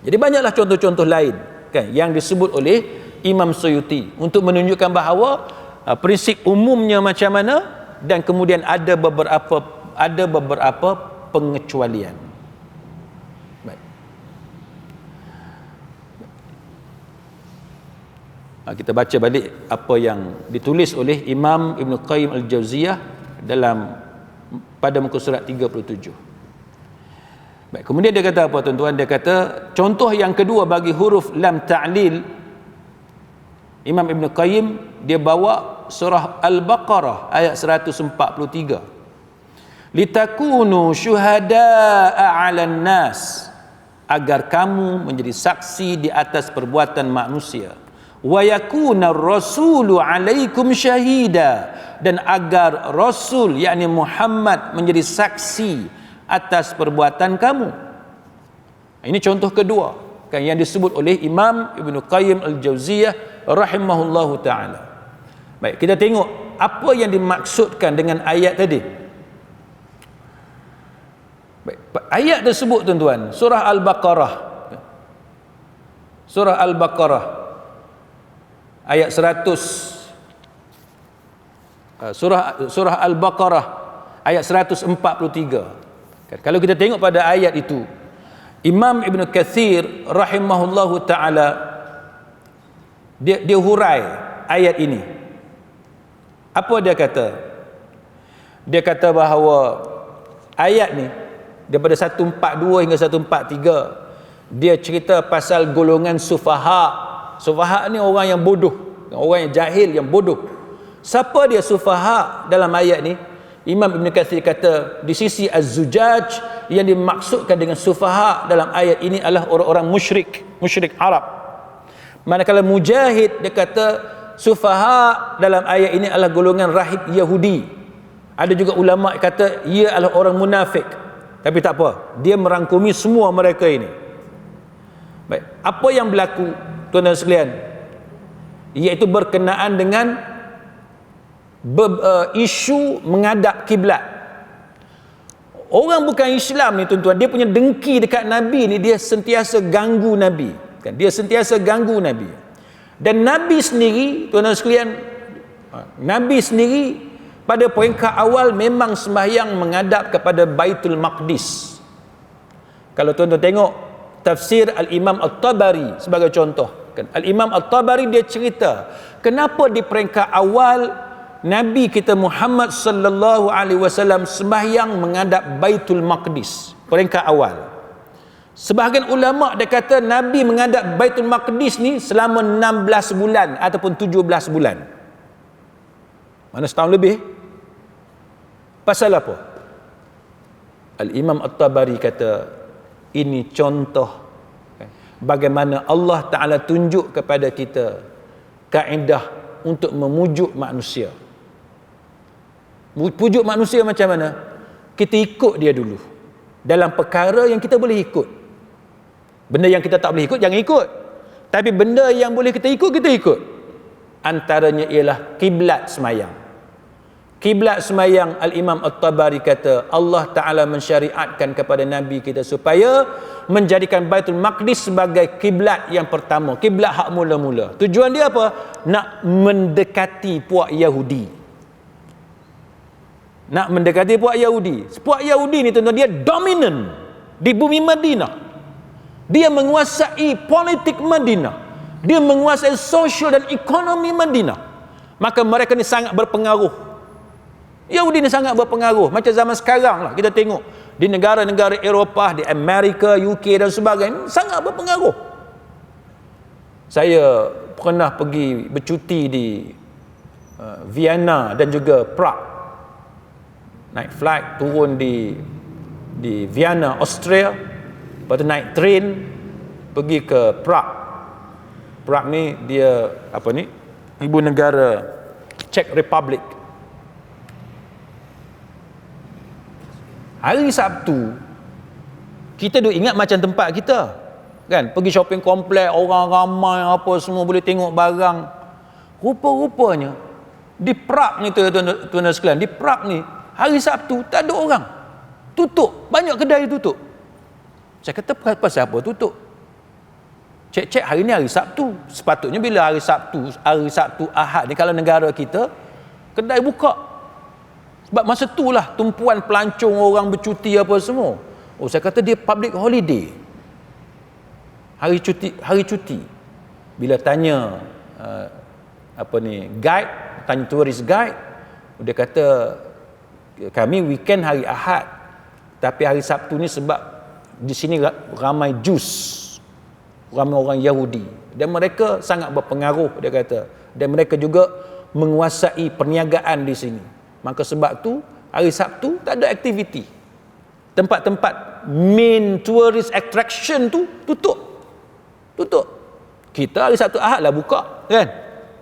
Jadi banyaklah contoh-contoh lain, kan, yang disebut oleh Imam Suyuti untuk menunjukkan bahawa prinsip umumnya macam mana, dan kemudian ada beberapa pengecualian. Baik. Kita baca balik apa yang ditulis oleh Imam Ibn Qayyim Al-Jauziyah pada muka surat 37. Baik, kemudian dia kata apa, tuan-tuan? Dia kata contoh yang kedua bagi huruf lam ta'lil, Imam Ibn Qayyim dia bawa surah Al-Baqarah ayat 143. Litakunu syuhada'a 'alan nas, agar kamu menjadi saksi di atas perbuatan manusia. Wa yakuna rasulu 'alaikum syahida, dan agar Rasul yakni Muhammad menjadi saksi atas perbuatan kamu. Ini contoh kedua, kan, yang disebut oleh Imam Ibn Qayyim Al-Jauziyah rahimahullahu taala. Baik, kita tengok apa yang dimaksudkan dengan ayat tadi. Baik, ayat tersebut, tuan-tuan, surah Al-Baqarah. Surah Al-Baqarah ayat 100, surah Al-Baqarah ayat 143. Kalau kita tengok pada ayat itu, Imam Ibn Kathir rahimahullahu ta'ala dia hurai ayat ini. Apa dia kata? Dia kata bahawa ayat ni daripada 142 hingga 143 dia cerita pasal golongan sufaha. Sufaha ni orang yang bodoh, orang yang jahil, yang bodoh. Siapa dia sufaha dalam ayat ni? Imam Ibn Kathir kata di sisi Az-Zujaj, yang dimaksudkan dengan sufaha dalam ayat ini adalah orang-orang musyrik Arab. Manakala Mujahid dia kata sufaha dalam ayat ini adalah golongan rahib Yahudi. Ada juga ulama kata ia adalah orang munafik. Tapi tak apa, dia merangkumi semua mereka ini. Baik, apa yang berlaku, tuan-tuan sekalian, iaitu berkenaan dengan isu menghadap kiblat. Orang bukan Islam ni, tuan-tuan, dia punya dengki dekat Nabi ni, dia sentiasa ganggu Nabi, kan? Dia sentiasa ganggu Nabi. Dan Nabi sendiri, tuan-tuan sekalian, Nabi sendiri pada peringkat awal memang sembahyang menghadap kepada Baitul Maqdis. Kalau tuan-tuan tengok tafsir Al-Imam At-Tabari sebagai contoh, kan? Al-Imam At-Tabari dia cerita kenapa di peringkat awal Nabi kita Muhammad sallallahu alaihi wasallam sembahyang menghadap Baitul Maqdis. Peringkat awal. Sebahagian ulama dia kata Nabi menghadap Baitul Maqdis ni selama 16 bulan ataupun 17 bulan. Mana setahun lebih? Pasal apa? Al-Imam At-Tabari kata ini contoh bagaimana Allah Ta'ala tunjuk kepada kita kaedah untuk memujuk manusia. Pujuk manusia macam mana? Kita ikut dia dulu dalam perkara yang kita boleh ikut. Benda yang kita tak boleh ikut, jangan ikut. Tapi benda yang boleh kita ikut, kita ikut. Antaranya ialah kiblat semayang. Kiblat semayang, Al-Imam At-Tabari kata Allah Ta'ala mensyariatkan kepada Nabi kita supaya menjadikan Baitul Maqdis sebagai kiblat yang pertama, kiblat hak mula-mula. Tujuan dia apa? Nak mendekati puak Yahudi. Nak mendekati puak Yahudi. Puak Yahudi ni tuan-tuan, dia dominan di bumi Madinah. Dia menguasai politik Madinah. Dia menguasai sosial dan ekonomi Madinah. Maka mereka ni sangat berpengaruh. Yahudi ni sangat berpengaruh. Macam zaman sekarang lah kita tengok di negara-negara Eropah, di Amerika, UK dan sebagainya, sangat berpengaruh. Saya pernah pergi bercuti di Vienna dan juga Prague. Naik flight turun di Vienna, Austria, lepas tu naik train pergi ke Prague. Prague ni dia apa ni? Ibu negara Czech Republic. Hari Sabtu kita duk ingat macam tempat kita, kan? Pergi shopping kompleks, orang ramai apa semua, boleh tengok barang. Rupa-rupanya di Prague ni tuan-tuan sekalian, di Prague ni hari Sabtu tak ada orang. Tutup, banyak kedai tutup. Saya kata pasal apa tutup? Cek-cek hari ni hari Sabtu. Sepatutnya bila hari Sabtu Ahad ni kalau negara kita kedai buka. Sebab masa itulah tumpuan pelancong, orang bercuti apa semua. Oh, saya kata dia public holiday. Hari cuti. Bila tanya guide, tanya tourist guide, dia kata kami weekend hari Ahad, tapi hari Sabtu ni sebab di sini ramai Jus, ramai orang Yahudi dan mereka sangat berpengaruh, dia kata, dan mereka juga menguasai perniagaan di sini. Maka sebab tu hari Sabtu tak ada aktiviti. Tempat-tempat main tourist attraction tu tutup. Kita hari Sabtu Ahad lah buka, kan?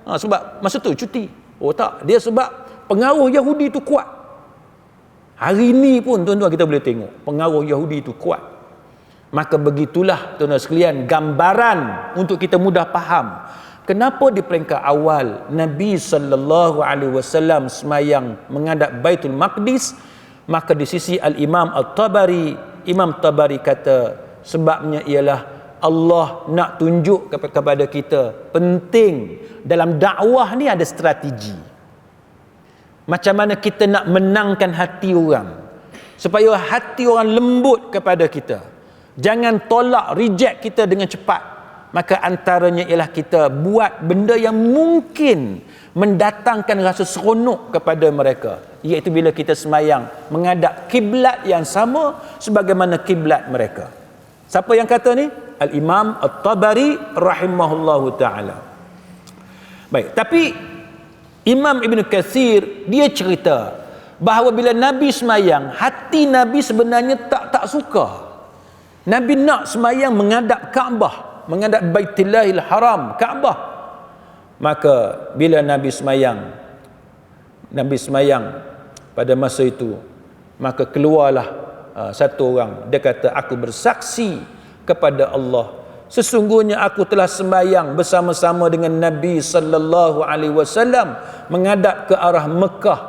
Sebab masa tu cuti. Oh tak, dia sebab pengaruh Yahudi tu kuat. Hari ini pun tuan-tuan kita boleh tengok pengaruh Yahudi itu kuat. Maka begitulah tuan-tuan sekalian gambaran untuk kita mudah faham kenapa di peringkat awal Nabi sallallahu alaihi wasallam semayang menghadap Baitul Maqdis. Maka di sisi Al-Imam At-Tabari, Imam Tabari kata sebabnya ialah Allah nak tunjuk kepada kita penting dalam dakwah ni ada strategi. Macam mana kita nak menangkan hati orang supaya hati orang lembut kepada kita, jangan tolak, reject kita dengan cepat. Maka antaranya ialah kita buat benda yang mungkin mendatangkan rasa seronok kepada mereka, iaitu bila kita semayang menghadap kiblat yang sama sebagaimana kiblat mereka. Siapa yang kata ni? Al-Imam At-Tabari rahimahullahu ta'ala. Baik, tapi Imam Ibn Kathir dia cerita bahawa bila Nabi semayang, hati Nabi sebenarnya tak suka. Nabi nak semayang menghadap Kaabah, menghadap Baitullahil Haram, Kaabah. Maka bila Nabi semayang pada masa itu, maka keluarlah satu orang, dia kata, aku bersaksi kepada Allah, sesungguhnya aku telah sembahyang bersama-sama dengan Nabi sallallahu alaihi wasallam menghadap ke arah Mekah,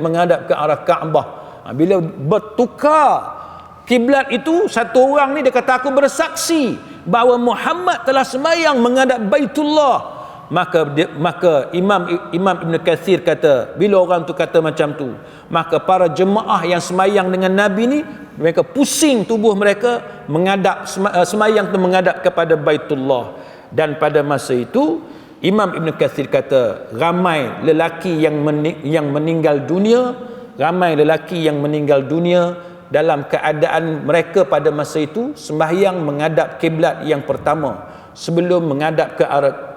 menghadap ke arah Kaabah. Bila bertukar kiblat itu, satu orang ni dia kata, aku bersaksi bahawa Muhammad telah sembahyang menghadap Baitullah maka Imam Ibn Katsir kata, bila orang tu kata macam tu, maka para jemaah yang semayang dengan Nabi ni, mereka pusing tubuh mereka menghadap, semayang tu menghadap kepada Baitullah. Dan pada masa itu Imam Ibn Katsir kata, ramai lelaki yang meninggal dunia, ramai lelaki yang meninggal dunia dalam keadaan mereka pada masa itu sembahyang menghadap kiblat yang pertama sebelum menghadap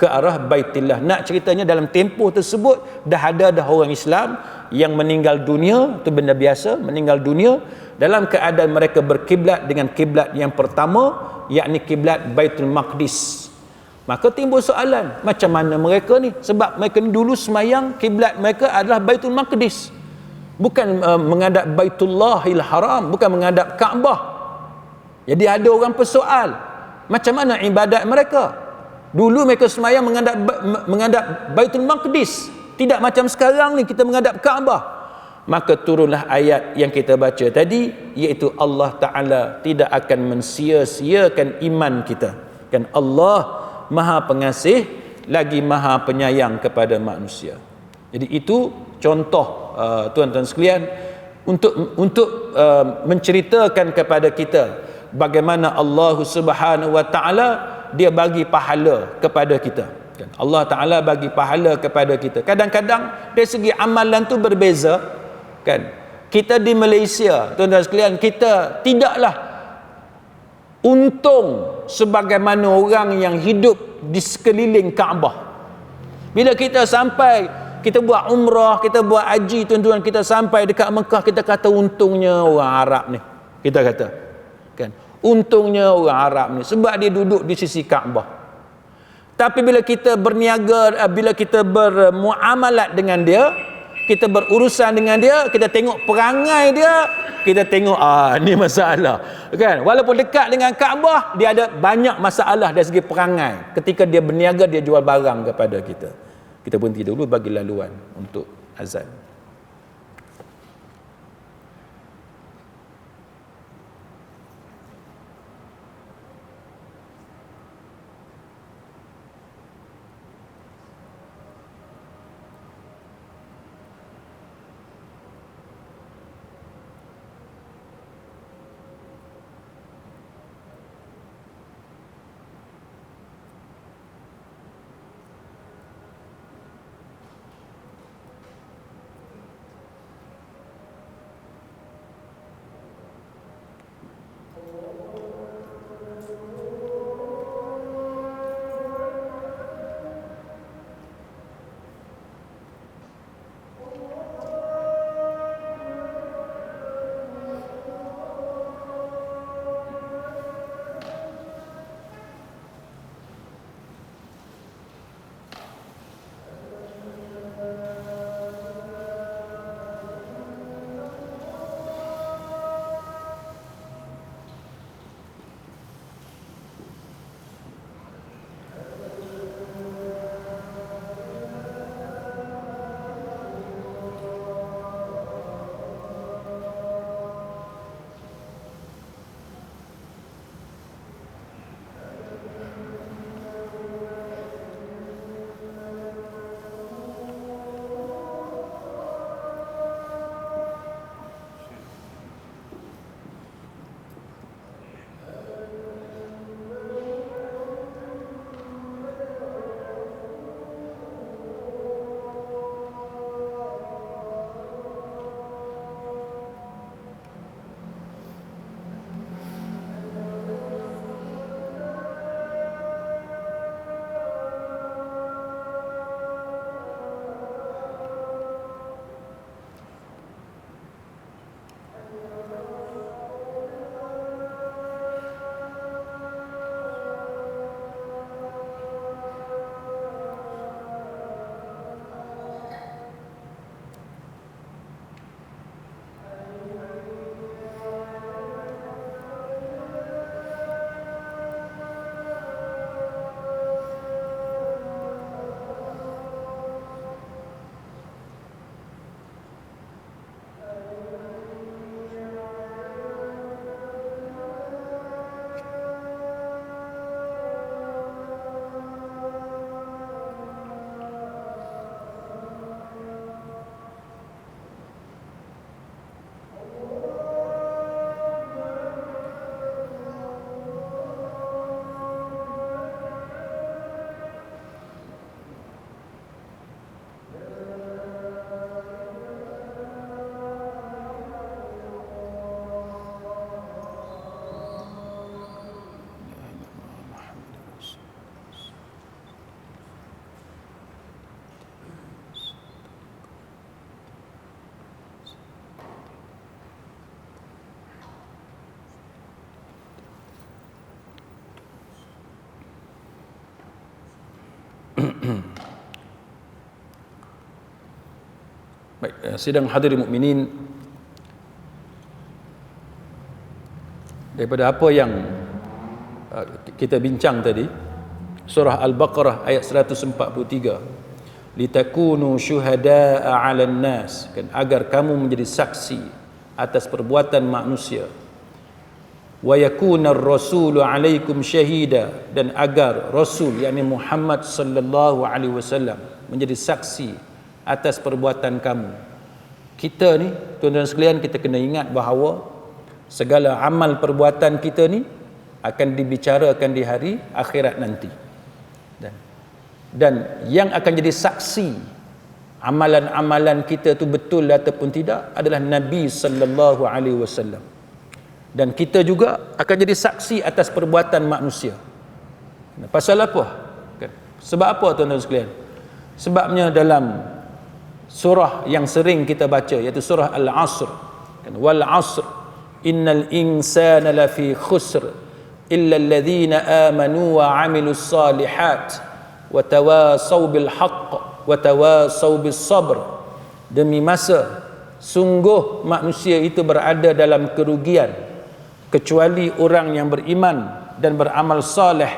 ke arah Baitillah. Nak ceritanya dalam tempoh tersebut dah ada orang Islam yang meninggal dunia, itu benda biasa, meninggal dunia dalam keadaan mereka berkiblat dengan kiblat yang pertama, yakni kiblat Baitul Maqdis. Maka timbul soalan, macam mana mereka ni? Sebab mereka ni dulu semayang kiblat mereka adalah Baitul Maqdis, bukan menghadap Baitullahil Haram, bukan menghadap Kaabah. Jadi ada orang persoal, macam mana ibadat mereka? Dulu mereka semayang menghadap Baitul Maqdis, tidak macam sekarang ni kita menghadap Kaabah. Maka turunlah ayat yang kita baca tadi, iaitu Allah Ta'ala tidak akan mensia-siakan iman kita. Kan Allah Maha Pengasih lagi Maha Penyayang kepada manusia. Jadi itu contoh tuan-tuan sekalian untuk menceritakan kepada kita bagaimana Allah Subhanahu wa taala dia bagi pahala kepada kita. Allah Taala bagi pahala kepada kita. Kadang-kadang dari segi amalan tu berbeza, kan? Kita di Malaysia, tuan-tuan sekalian, kita tidaklah untung sebagaimana orang yang hidup di sekeliling Kaabah. Bila kita sampai, kita buat umrah, kita buat haji, tuan-tuan, kita sampai dekat Mekah, kita kata untungnya orang Arab ni. Kita kata, kan? Untungnya orang Arab ni sebab dia duduk di sisi Kaabah. Tapi bila kita berniaga, bila kita bermuamalat dengan dia, kita berurusan dengan dia, kita tengok perangai dia, kita tengok ni masalah, kan? Walaupun dekat dengan Kaabah, dia ada banyak masalah dari segi perangai. Ketika dia berniaga, dia jual barang kepada kita. Kita berhenti dulu bagi laluan untuk azan. Baik, sidang hadirin mukminin, daripada apa yang kita bincang tadi, surah Al-Baqarah ayat 143, litakunu syuhada'a 'alan nas, kan, agar kamu menjadi saksi atas perbuatan manusia, wa yakuna ar-rasulu 'alaikum syahida, dan agar Rasul yakni Muhammad sallallahu alaihi wasallam menjadi saksi atas perbuatan kamu. Kita ni, tuan-tuan sekalian, kita kena ingat bahawa segala amal perbuatan kita ni akan dibicarakan di hari akhirat nanti. Dan yang akan jadi saksi amalan-amalan kita tu betul ataupun tidak adalah Nabi sallallahu alaihi wasallam. Dan kita juga akan jadi saksi atas perbuatan manusia. Pasal apa? Sebab apa, tuan-tuan sekalian? Sebabnya dalam surah yang sering kita baca, iaitu surah Al-Asr, wal 'asr innal insana lafi khusr illa alladhina amanu wa 'amilus salihat wa tawasaw bil haqq wa tawasaw bis sabr. Demi masa, sungguh manusia itu berada dalam kerugian kecuali orang yang beriman dan beramal saleh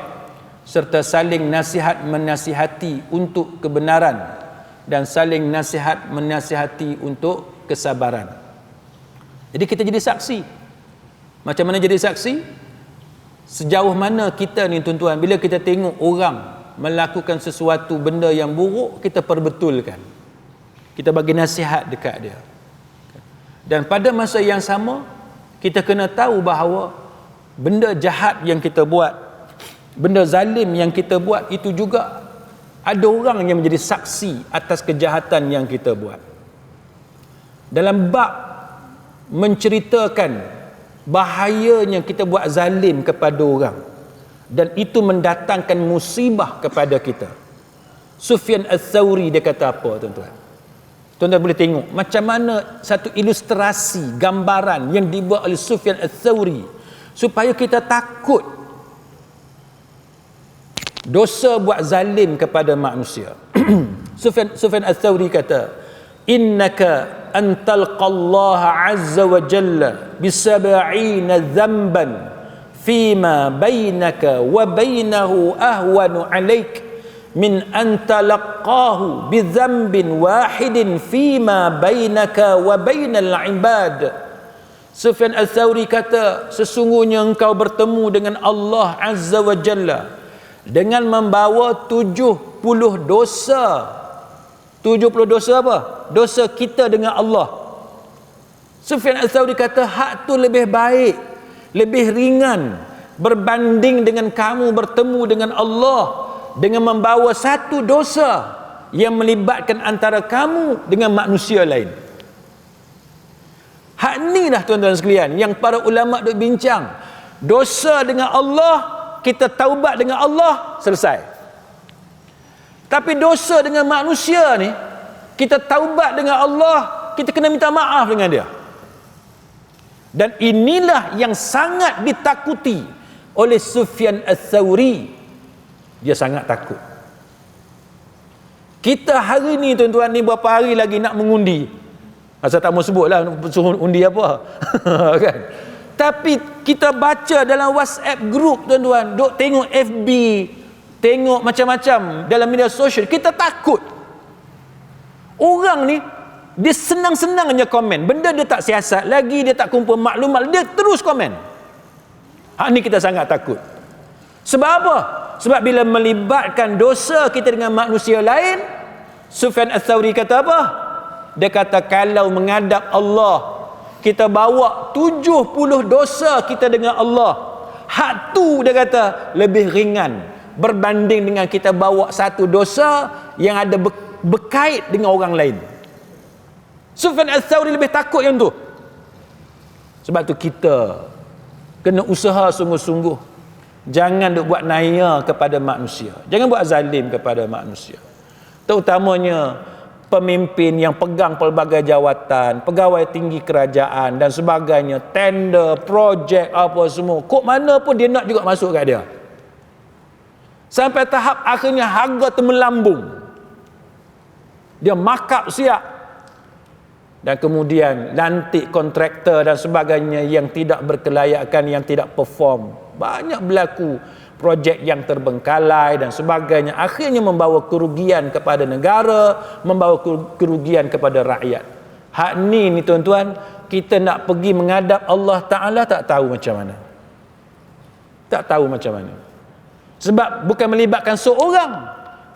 serta saling nasihat menasihati untuk kebenaran dan saling nasihat menasihati untuk kesabaran. Jadi kita jadi saksi. Macam mana jadi saksi? Sejauh mana kita ni, tuan-tuan, bila kita tengok orang melakukan sesuatu benda yang buruk, kita perbetulkan, kita bagi nasihat dekat dia. Dan pada masa yang sama, kita kena tahu bahawa benda jahat yang kita buat, benda zalim yang kita buat, itu juga ada orang yang menjadi saksi atas kejahatan yang kita buat. Dalam bab menceritakan bahayanya kita buat zalim kepada orang, dan itu mendatangkan musibah kepada kita. Sufyan Ats-Tsauri dia kata apa, tuan-tuan? Tuan-tuan boleh tengok macam mana satu ilustrasi gambaran yang dibuat oleh Sufyan Ats-Tsauri supaya kita takut dosa buat zalim kepada manusia. Sufyan Ats-Tsauri kata, innaka antalqallaha azza wa jalla bisab'ina dhanban fima bainaka wa bainahu ahwanu alaik min antalaqahu bidhanbin wahidin fima bainaka wa bainal ibad. Sufyan Ats-Tsauri kata, sesungguhnya engkau bertemu dengan Allah azza wa jalla dengan membawa 70 dosa. 70 dosa apa? Dosa kita dengan Allah. Sufyan Ats-Tsauri kata, hak tu lebih baik, lebih ringan berbanding dengan kamu bertemu dengan Allah dengan membawa satu dosa yang melibatkan antara kamu dengan manusia lain. Hak ni lah, tuan-tuan sekalian, yang para ulama duk bincang. Dosa dengan Allah, kita taubat dengan Allah, selesai. Tapi dosa dengan manusia ni, kita taubat dengan Allah, kita kena minta maaf dengan dia. Dan inilah yang sangat ditakuti oleh Sufyan Ats-Tsauri. Dia sangat takut. Kita hari ni, tuan-tuan, ni berapa hari lagi nak mengundi? Asal tak mau sebutlah suruh undi apa. Kan? Tapi kita baca dalam WhatsApp group, tuan-tuan, duk tengok FB, tengok macam-macam dalam media sosial, kita takut. Orang ni, dia senang-senangnya komen. Benda dia tak siasat lagi, dia tak kumpul maklumat, dia terus komen. Hak ni kita sangat takut. Sebab apa? Sebab bila melibatkan dosa kita dengan manusia lain, Sufyan Ats-Tsauri kata apa? Dia kata, kalau menghadap Allah, kita bawa 70 dosa kita dengan Allah, hak tu dia kata lebih ringan berbanding dengan kita bawa satu dosa yang ada berkait dengan orang lain. Sufyan Ats-Tsauri lebih takut yang tu. Sebab tu kita kena usaha sungguh-sungguh, jangan duk buat naya kepada manusia, jangan buat zalim kepada manusia, terutamanya pemimpin yang pegang pelbagai jawatan, pegawai tinggi kerajaan dan sebagainya, tender, projek apa semua, kok mana pun dia nak juga masuk kat dia. Sampai tahap akhirnya harga tu melambung. Dia markup siap. dan kemudian lantik kontraktor dan sebagainya yang tidak berkelayakan, yang tidak perform. Banyak berlaku projek yang terbengkalai dan sebagainya, akhirnya membawa kerugian kepada negara, membawa kerugian kepada rakyat. Hak ni tuan-tuan, kita nak pergi menghadap Allah Ta'ala tak tahu macam mana. Tak tahu macam mana. Sebab bukan melibatkan seorang,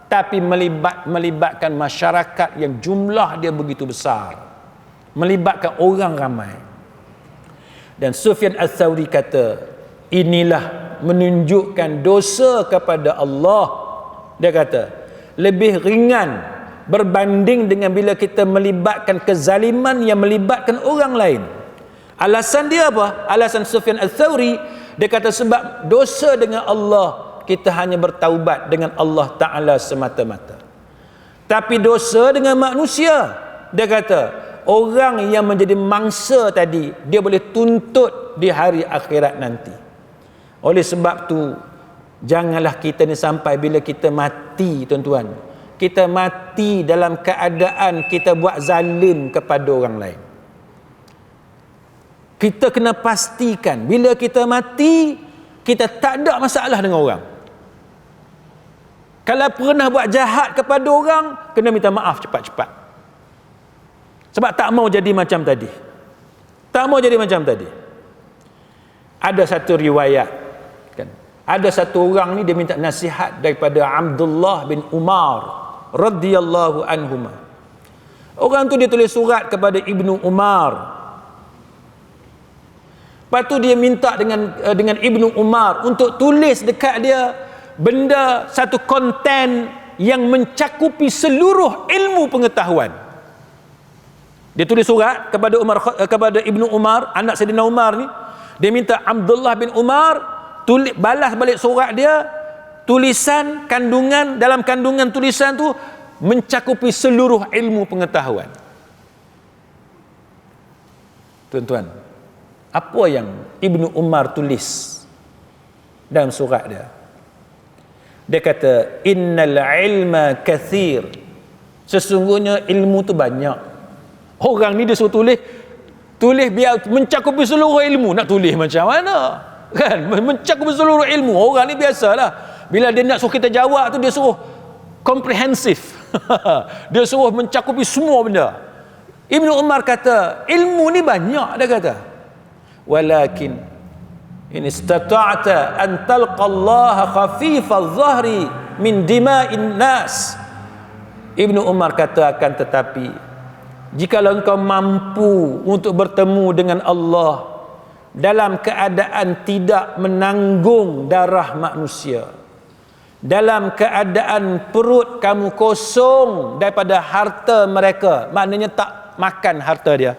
tapi melibatkan masyarakat yang jumlah dia begitu besar, melibatkan orang ramai. Dan Sufyan Ats-Tsauri kata, inilah menunjukkan dosa kepada Allah. Dia kata lebih ringan berbanding dengan bila kita melibatkan kezaliman yang melibatkan orang lain. Alasan dia apa? Alasan Sufyan Ats-Tsauri, dia kata sebab dosa dengan Allah kita hanya bertaubat dengan Allah Ta'ala semata-mata. Tapi dosa dengan manusia, dia kata orang yang menjadi mangsa tadi, dia boleh tuntut di hari akhirat nanti. Oleh sebab tu, janganlah kita ni sampai bila kita mati, tuan-tuan, kita mati dalam keadaan kita buat zalim kepada orang lain. Kita kena pastikan bila kita mati, kita tak ada masalah dengan orang. Kalau pernah buat jahat kepada orang, kena minta maaf cepat-cepat. Sebab tak mau jadi macam tadi. Tak mau jadi macam tadi. Ada satu riwayat, kan? Ada satu orang ni dia minta nasihat daripada Abdullah bin Umar radhiyallahu anhuma. Orang tu dia tulis surat kepada Ibnu Umar. Lepas tu dia minta dengan Ibnu Umar untuk tulis dekat dia benda, satu konten yang mencakupi seluruh ilmu pengetahuan. Dia tulis surat kepada Ibnu Umar, anak Saidina Umar ni. Dia minta Abdullah bin Umar balas balik surat dia, tulisan dalam kandungan tulisan tu mencakupi seluruh ilmu pengetahuan. Tuan-tuan, apa yang Ibnu Umar tulis dalam surat dia? Dia kata, innal ilma kathir, sesungguhnya ilmu tu banyak. Orang ni dia suruh tulis biar mencakupi seluruh ilmu. Nak tulis macam mana? Kan? Mencakupi seluruh ilmu. Orang ni biasalah, bila dia nak suruh kita jawab tu, dia suruh komprehensif. Dia suruh mencakupi semua benda. Ibnu Umar kata, ilmu ni banyak, dia kata. Walakin in istata'ta an talqa Allah khafifadh dhahri min dima'in nas. Ibnu Umar kata, akan tetapi jikalau engkau mampu untuk bertemu dengan Allah dalam keadaan tidak menanggung darah manusia, dalam keadaan perut kamu kosong daripada harta mereka, maknanya tak makan harta dia,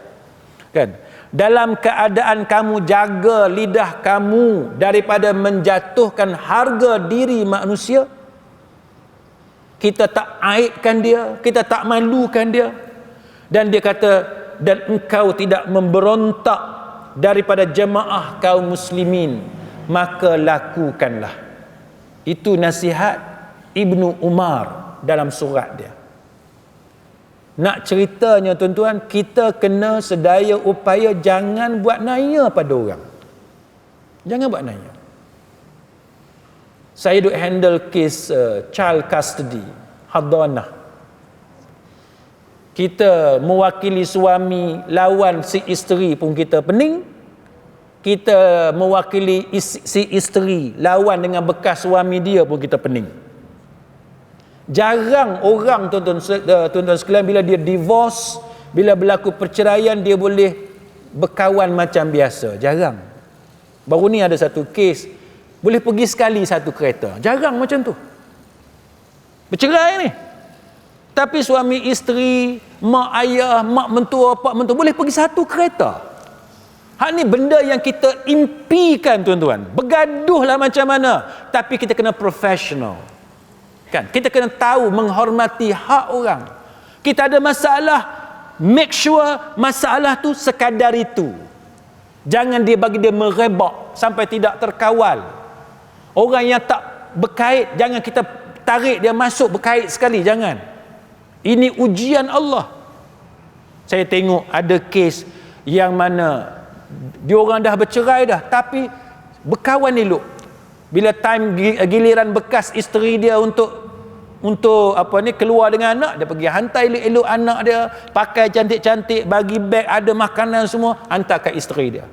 kan? Dalam keadaan kamu jaga lidah kamu daripada menjatuhkan harga diri manusia, kita tak aibkan dia, kita tak malukan dia. Dan dia kata, dan engkau tidak memberontak daripada jemaah kaum muslimin, maka lakukanlah. Itu nasihat Ibnu Umar dalam surat dia. Nak ceritanya tuan-tuan, kita kena sedaya upaya jangan buat naya pada orang. Jangan buat naya. Saya duk handle kes child custody, hadanah. Kita mewakili suami lawan si isteri pun kita pening. Kita mewakili si isteri lawan dengan bekas suami dia pun kita pening. Jarang orang tuan-tuan sekalian bila dia divorce, bila berlaku perceraian, dia boleh berkawan macam biasa. Jarang. Baru ni ada satu kes, boleh pergi sekali satu kereta. Jarang macam tu. Bercerai ni. Tapi suami isteri, mak ayah, mak mentua, pak mentua boleh pergi satu kereta. Hak ni benda yang kita impikan tuan-tuan. Bergaduhlah macam mana, tapi kita kena professional. Kan? Kita kena tahu menghormati hak orang. Kita ada masalah, make sure masalah tu sekadar itu. Jangan dia bagi dia merebak sampai tidak terkawal. Orang yang tak berkait, jangan kita tarik dia masuk berkait sekali, jangan. Ini ujian Allah. Saya tengok ada kes yang mana diorang dah bercerai dah, tapi berkawan elok. Bila time giliran bekas isteri dia untuk keluar dengan anak, dia pergi hantar elok-elok anak dia, pakai cantik-cantik, bagi beg, ada makanan semua, hantar kat isteri dia.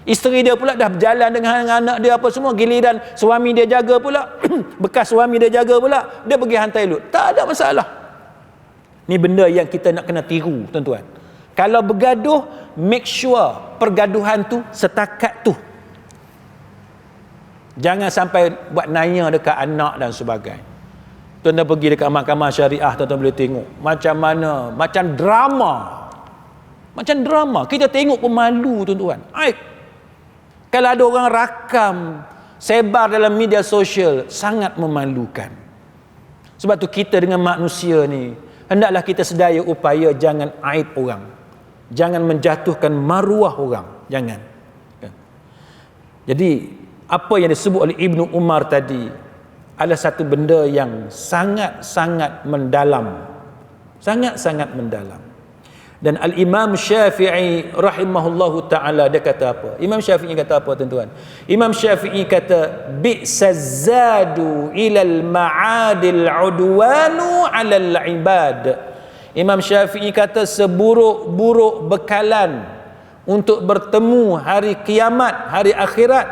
Isteri dia pula dah berjalan dengan anak dia apa semua, giliran suami dia jaga pula bekas suami dia jaga pula, dia pergi hantar elok. Tak ada masalah. Ni benda yang kita nak kena tiru, tuan-tuan. Kalau bergaduh, make sure pergaduhan tu setakat tu. Jangan sampai buat naya dekat anak dan sebagainya. Tuan-tuan pergi dekat mahkamah syariah, tuan-tuan boleh tengok macam mana, macam drama. Kita tengok pun malu, tuan-tuan. Kalau ada orang rakam sebar dalam media sosial, sangat memalukan. Sebab tu kita dengan manusia ni, hendaklah kita sedaya upaya jangan aib orang, jangan menjatuhkan maruah orang, jangan. Jadi apa yang disebut oleh Ibnu Umar tadi adalah satu benda yang sangat-sangat mendalam. Sangat-sangat mendalam. Dan Al-Imam Syafi'i rahimahullahu ta'ala, dia kata apa? Imam Syafi'i kata apa, tuan-tuan? Imam Syafi'i kata, bi'sazzadu ilal ma'adil udwanu alal ibad. Imam Syafi'i kata, seburuk-buruk bekalan untuk bertemu hari kiamat, hari akhirat,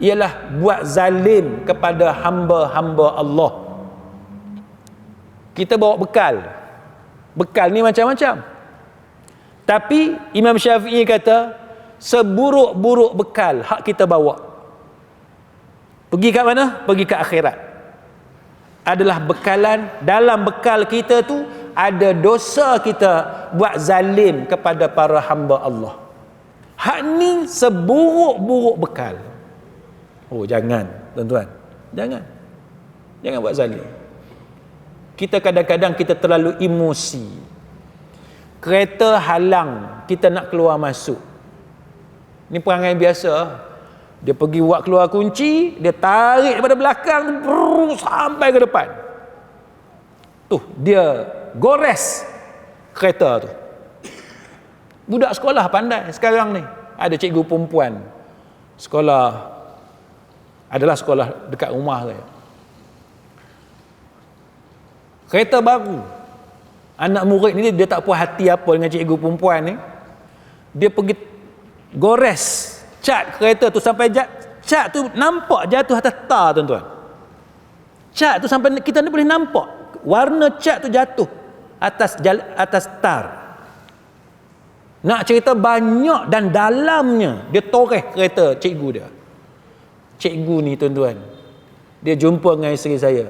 ialah buat zalim kepada hamba-hamba Allah. Kita bawa bekal. Bekal ni macam-macam. Tapi Imam Syafi'i kata, seburuk-buruk bekal hak kita bawa, pergi kat mana? Pergi ke akhirat. Adalah bekalan, dalam bekal kita tu ada dosa kita buat zalim kepada para hamba Allah. Hak ni seburuk-buruk bekal. Oh, jangan, tuan-tuan. Jangan buat zalim. Kita kadang-kadang kita terlalu emosi. Kereta halang kita nak keluar masuk. Ni perangai biasa. Dia pergi buat keluar kunci, dia tarik daripada belakang sampai ke depan. Tuh, dia gores kereta tu. Budak sekolah pandai sekarang ni. Ada cikgu perempuan. Adalah sekolah dekat rumah saya. Kereta baru. Anak murid ni dia tak puas hati apa dengan cikgu perempuan ni. Dia pergi gores cat kereta tu sampai cat tu nampak jatuh atas tar, tuan-tuan. Cat tu sampai kita ni boleh nampak warna cat tu jatuh atas tar. Nak cerita banyak dan dalamnya dia toreh kereta cikgu dia. Cikgu ni, tuan-tuan, dia jumpa dengan isteri saya.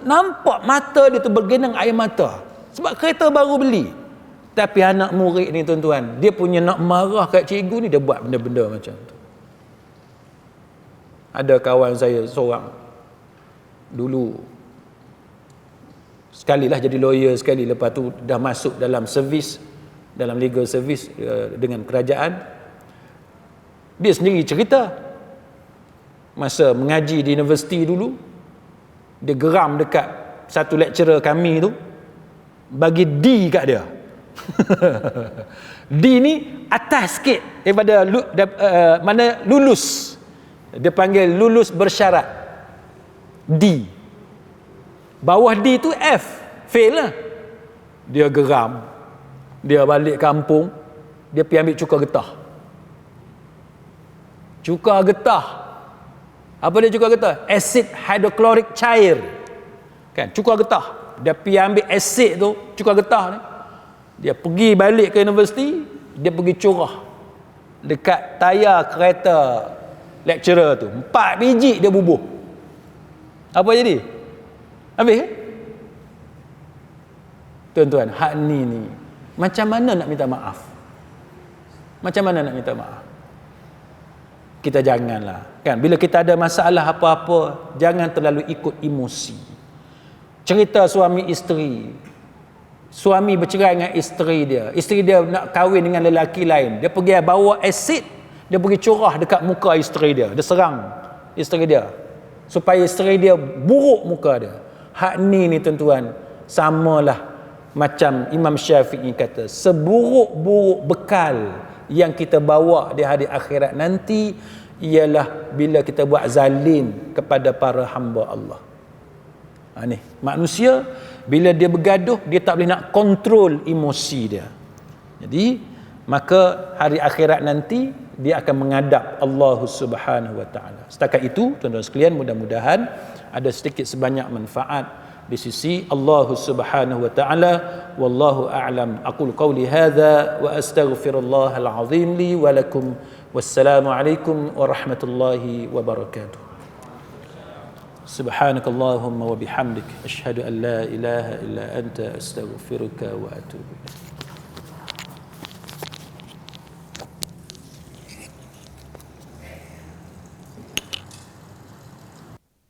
Nampak mata dia tu bergenang air mata. Sebab kereta baru beli. Tapi anak murid ni, tuan-tuan, dia punya nak marah kat cikgu ni, dia buat benda-benda macam tu. Ada kawan saya seorang dulu sekali lah jadi lawyer sekali, lepas tu dah masuk dalam servis, dalam legal service dengan kerajaan. Dia sendiri cerita masa mengaji di universiti dulu, dia geram dekat satu lecturer kami tu, bagi D kat dia. D ni atas sikit daripada mana lulus. Dia panggil lulus bersyarat. D. Bawah D tu F. Fail lah. Dia geram. Dia balik kampung, dia pergi ambil cuka getah. Cuka getah. Apa dia cuka getah? Asid hidroklorik cair. Kan, cuka getah. Dia pergi ambil asid tu, cuka getah ni. Dia pergi balik ke universiti, dia pergi curah dekat tayar kereta lecturer tu. 4 biji dia bubuh. Apa jadi? Habis kan? Tuan-tuan, hak ni macam mana nak minta maaf? Macam mana nak minta maaf? Kita janganlah, kan, bila kita ada masalah apa-apa, jangan terlalu ikut emosi. Cerita suami isteri, suami bercerai dengan isteri dia nak kahwin dengan lelaki lain, dia pergi bawa asid, dia pergi curah dekat muka isteri dia serang isteri dia supaya isteri dia buruk muka dia. Hak ni tuan-tuan, samalah macam Imam Syafi'i kata, seburuk-buruk bekal yang kita bawa di hari akhirat nanti ialah bila kita buat zalim kepada para hamba Allah. Ni manusia bila dia bergaduh, dia tak boleh nak kontrol emosi dia. Jadi maka hari akhirat nanti dia akan menghadap Allah Subhanahu wa taala. Setakat itu tuan-tuan sekalian, mudah-mudahan ada sedikit sebanyak manfaat di sisi Allah Subhanahu wa taala. Wallahu a'lam. Aqul qawli hadza wa astaghfirullahal azim li wa lakum. Wassalamu alaikum warahmatullahi wabarakatuh. Subhanakallahumma wa bihamdik asyhadu an la ilaha illa anta astaghfiruka wa atubu ilaik.